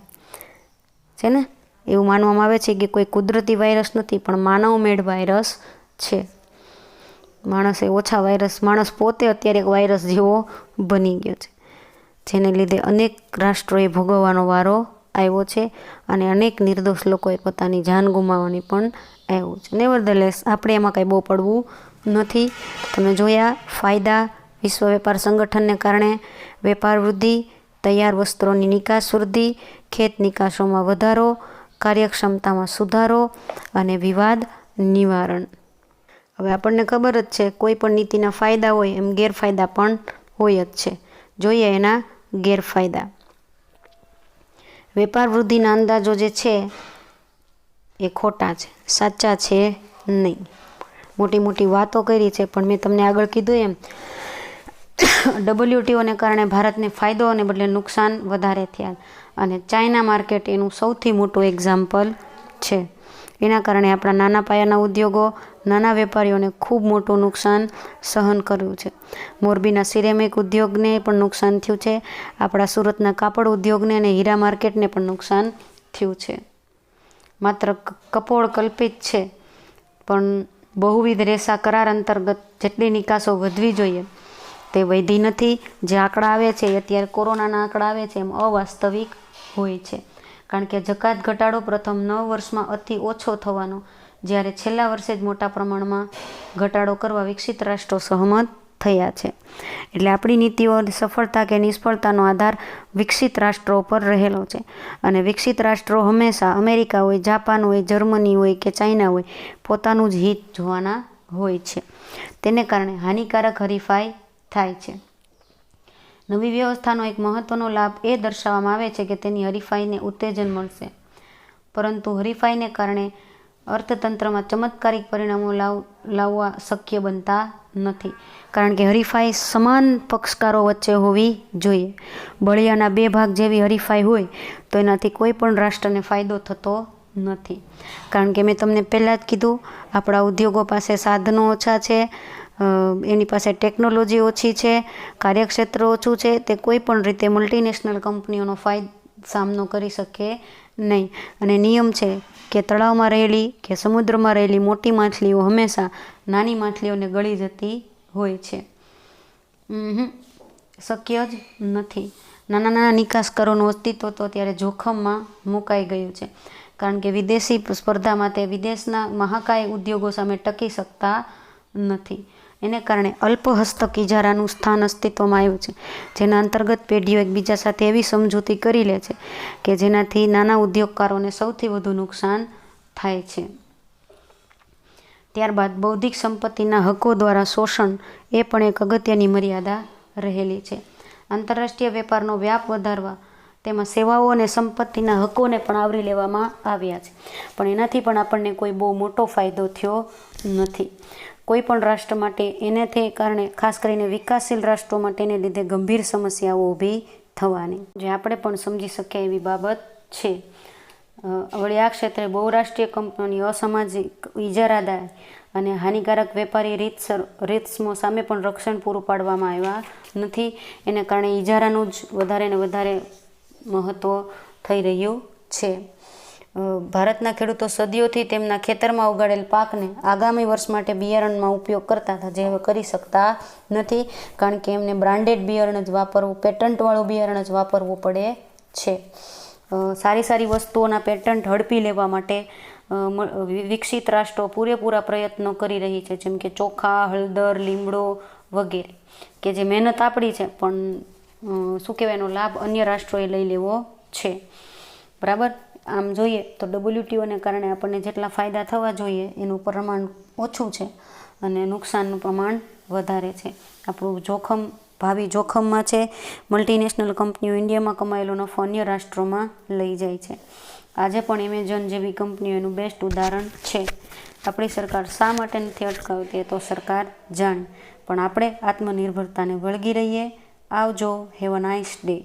છે ને. એવું માનવામાં આવે છે કે કોઈ કુદરતી વાયરસ નથી, પણ માનવ મેડ વાયરસ છે. માણસે ઓછા વાયરસ, માણસ પોતે અત્યારે એક વાયરસ જેવો બની ગયો છે, જેને લીધે અનેક રાષ્ટ્રોએ ભોગવવાનો વારો આવ્યો છે અને અનેક નિર્દોષ લોકોએ પોતાની જાન ગુમાવવાની પણ આવ્યું છે. નેવરધેલેસ આપણે એમાં કંઈ બહુ પડવું નથી. તમે જોયા ફાયદા. વિશ્વ વેપાર સંગઠનને કારણે વેપાર વૃદ્ધિ, તૈયાર વસ્ત્રોની નિકાસ વૃદ્ધિ, ખેત નિકાસોમાં વધારો, કાર્યક્ષમતામાં સુધારો અને વિવાદ નિવારણ. હવે આપણને ખબર જ છે કોઈ પણ નીતિના ફાયદા હોય એમ ગેરફાયદા પણ હોય જ છે. જોઈએ એના ગેરફાયદા. વેપાર વૃદ્ધિના અંદાજો જે છે એ ખોટા છે, સાચા છે નહીં. મોટી મોટી વાતો કરી છે, પણ મેં તમને આગળ કીધું એમ WTOને કારણે ભારતને ફાયદોને બદલે નુકસાન વધારે થયા અને ચાઇના માર્કેટ એનું સૌથી મોટું એક્ઝામ્પલ છે. એના કારણે આપણા નાના પાયાના ઉદ્યોગો, નાના વેપારીઓને ખૂબ મોટું નુકસાન સહન કર્યું છે. મોરબીના સિરેમિક ઉદ્યોગને પણ નુકસાન થયું છે. આપણા સુરતના કાપડ ઉદ્યોગને અને હીરા માર્કેટને પણ નુકસાન થયું છે. માત્ર કપોળ કલ્પિત છે, પણ બહુવિધ રેસા કરાર અંતર્ગત જેટલી નિકાસો વધવી જોઈએ તે વધી નથી. જે આંકડા આવે છે એ અત્યારે કોરોનાના આંકડા આવે છે એમ અવાસ્તવિક હોય છે. કારણ કે જકાત ઘટાડો પ્રથમ 9 વર્ષમાં અતિ ઓછો થવાનો, જ્યારે છેલ્લા વર્ષે જ મોટા પ્રમાણમાં ઘટાડો કરવા વિકસિત રાષ્ટ્રો સહમત થયા છે. એટલે આપણી નીતિઓની સફળતા કે નિષ્ફળતાનો આધાર વિકસિત રાષ્ટ્રો પર રહેલો છે. અને વિકસિત રાષ્ટ્રો હંમેશા અમેરિકા હોય, જાપાન હોય, જર્મની હોય કે ચાઇના હોય, પોતાનું જ હિત જોવાના હોય છે. તેને કારણે હાનિકારક હરીફાઈ થાય છે. નવી વ્યવસ્થાનો એક મહત્વનો લાભ એ દર્શાવવામાં આવે છે કે તેની હરીફાઈને ઉત્તેજન મળશે, પરંતુ હરીફાઈને કારણે અર્થતંત્રમાં ચમત્કારિક પરિણામો લાવવા શક્ય બનતા નથી. કારણ કે હરીફાઈ સમાન પક્ષકારો વચ્ચે હોવી જોઈએ. બળિયાના બે ભાગ જેવી હરીફાઈ હોય તો એનાથી કોઈ પણ રાષ્ટ્રને ફાયદો થતો નથી. કારણ કે મેં તમને પહેલાં જ કીધું, આપણા ઉદ્યોગો પાસે સાધનો ઓછા છે, એની પાસે ટેકનોલોજી ઓછી છે, કાર્યક્ષેત્ર ઓછું છે, તે કોઈ પણ રીતે મલ્ટીનેશનલ કંપનીઓનો સામનો કરી શકે નહીં. અને નિયમ છે કે તળાવમાં રહેલી કે સમુદ્રમાં રહેલી મોટી માછલીઓ હંમેશા નાની માછલીઓને ગળી જતી હોય છે. શક્ય જ નથી. નાના નાના નિકાસકારોનું અસ્તિત્વ તો અત્યારે જોખમમાં મુકાઈ ગયું છે. કારણ કે વિદેશી સ્પર્ધામાં તે વિદેશના મહાકાય ઉદ્યોગો સામે ટકી શકતા નથી. એને કારણે અલ્પ હસ્તક ઇજારાનું સ્થાન અસ્તિત્વમાં આવ્યું છે, જેના અંતર્ગત પેઢીઓ એકબીજા સાથે એવી સમજૂતી કરી લે છે કે જેનાથી નાના ઉદ્યોગકારોને સૌથી વધુ નુકસાન થાય છે. ત્યારબાદ બૌદ્ધિક સંપત્તિના હકો દ્વારા શોષણ એ પણ એક અગત્યની મર્યાદા રહેલી છે. આંતરરાષ્ટ્રીય વેપારનો વ્યાપ વધારવા તેમાં સેવાઓ અને સંપત્તિના હકોને પણ આવરી લેવામાં આવ્યા છે. પણ એનાથી પણ આપણને કોઈ બહુ મોટો ફાયદો થયો નથી. કોઈ પણ રાષ્ટ્ર માટે એનાથી કારણે, ખાસ કરીને વિકાસશીલ રાષ્ટ્રો માટે એને લીધે ગંભીર સમસ્યાઓ ઊભી થવાની, જે આપણે પણ સમજી શકીએ એવી બાબત છે. વળી આ ક્ષેત્રે બહુરાષ્ટ્રીય કંપનીઓની અસામાજિક, ઇજારાદાર અને હાનિકારક વેપારી રીતસમો સામે પણ રક્ષણ પૂરું પાડવામાં આવ્યા નથી. એને કારણે ઇજારાનું જ વધારે ને વધારે મહત્ત્વ થઈ રહ્યું છે. ભારતના ખેડૂતો સદીઓથી તેમના ખેતરમાં ઉગાડેલ પાકને આગામી વર્ષ માટે બિયારણમાં ઉપયોગ કરતા હતા, જે હવે કરી શકતા નથી. કારણ કે એમને બ્રાન્ડેડ બિયારણ જ વાપરવું, પેટન્ટવાળું બિયારણ જ વાપરવું પડે છે. સારી સારી વસ્તુઓના પેટન્ટ ઝડપી લેવા માટે વિકસિત રાષ્ટ્રો પૂરેપૂરા પ્રયત્નો કરી રહી છે, જેમ કે ચોખા, હળદર, લીમડો વગેરે, કે જે મહેનત આપણી છે પણ શું કહેવાય, એનો લાભ અન્ય રાષ્ટ્રોએ લઈ લેવો છે. બરાબર. આમ જોઈએ તો WTOને કારણે આપણને જેટલા ફાયદા થવા જોઈએ એનું પ્રમાણ ઓછું છે અને નુકસાનનું પ્રમાણ વધારે છે. આપણું જોખમ ભાવિ જોખમમાં છે. મલ્ટીનેશનલ કંપનીઓ ઇન્ડિયામાં કમાયેલો નફો અન્ય રાષ્ટ્રોમાં લઈ જાય છે. આજે પણ એમેઝોન જેવી કંપનીઓ એનું બેસ્ટ ઉદાહરણ છે. આપણી સરકાર શા માટે નથી અટકાવતી તો સરકાર જાણે, પણ આપણે આત્મનિર્ભરતાને વળગી રહીએ. આવજો. Have a nice day.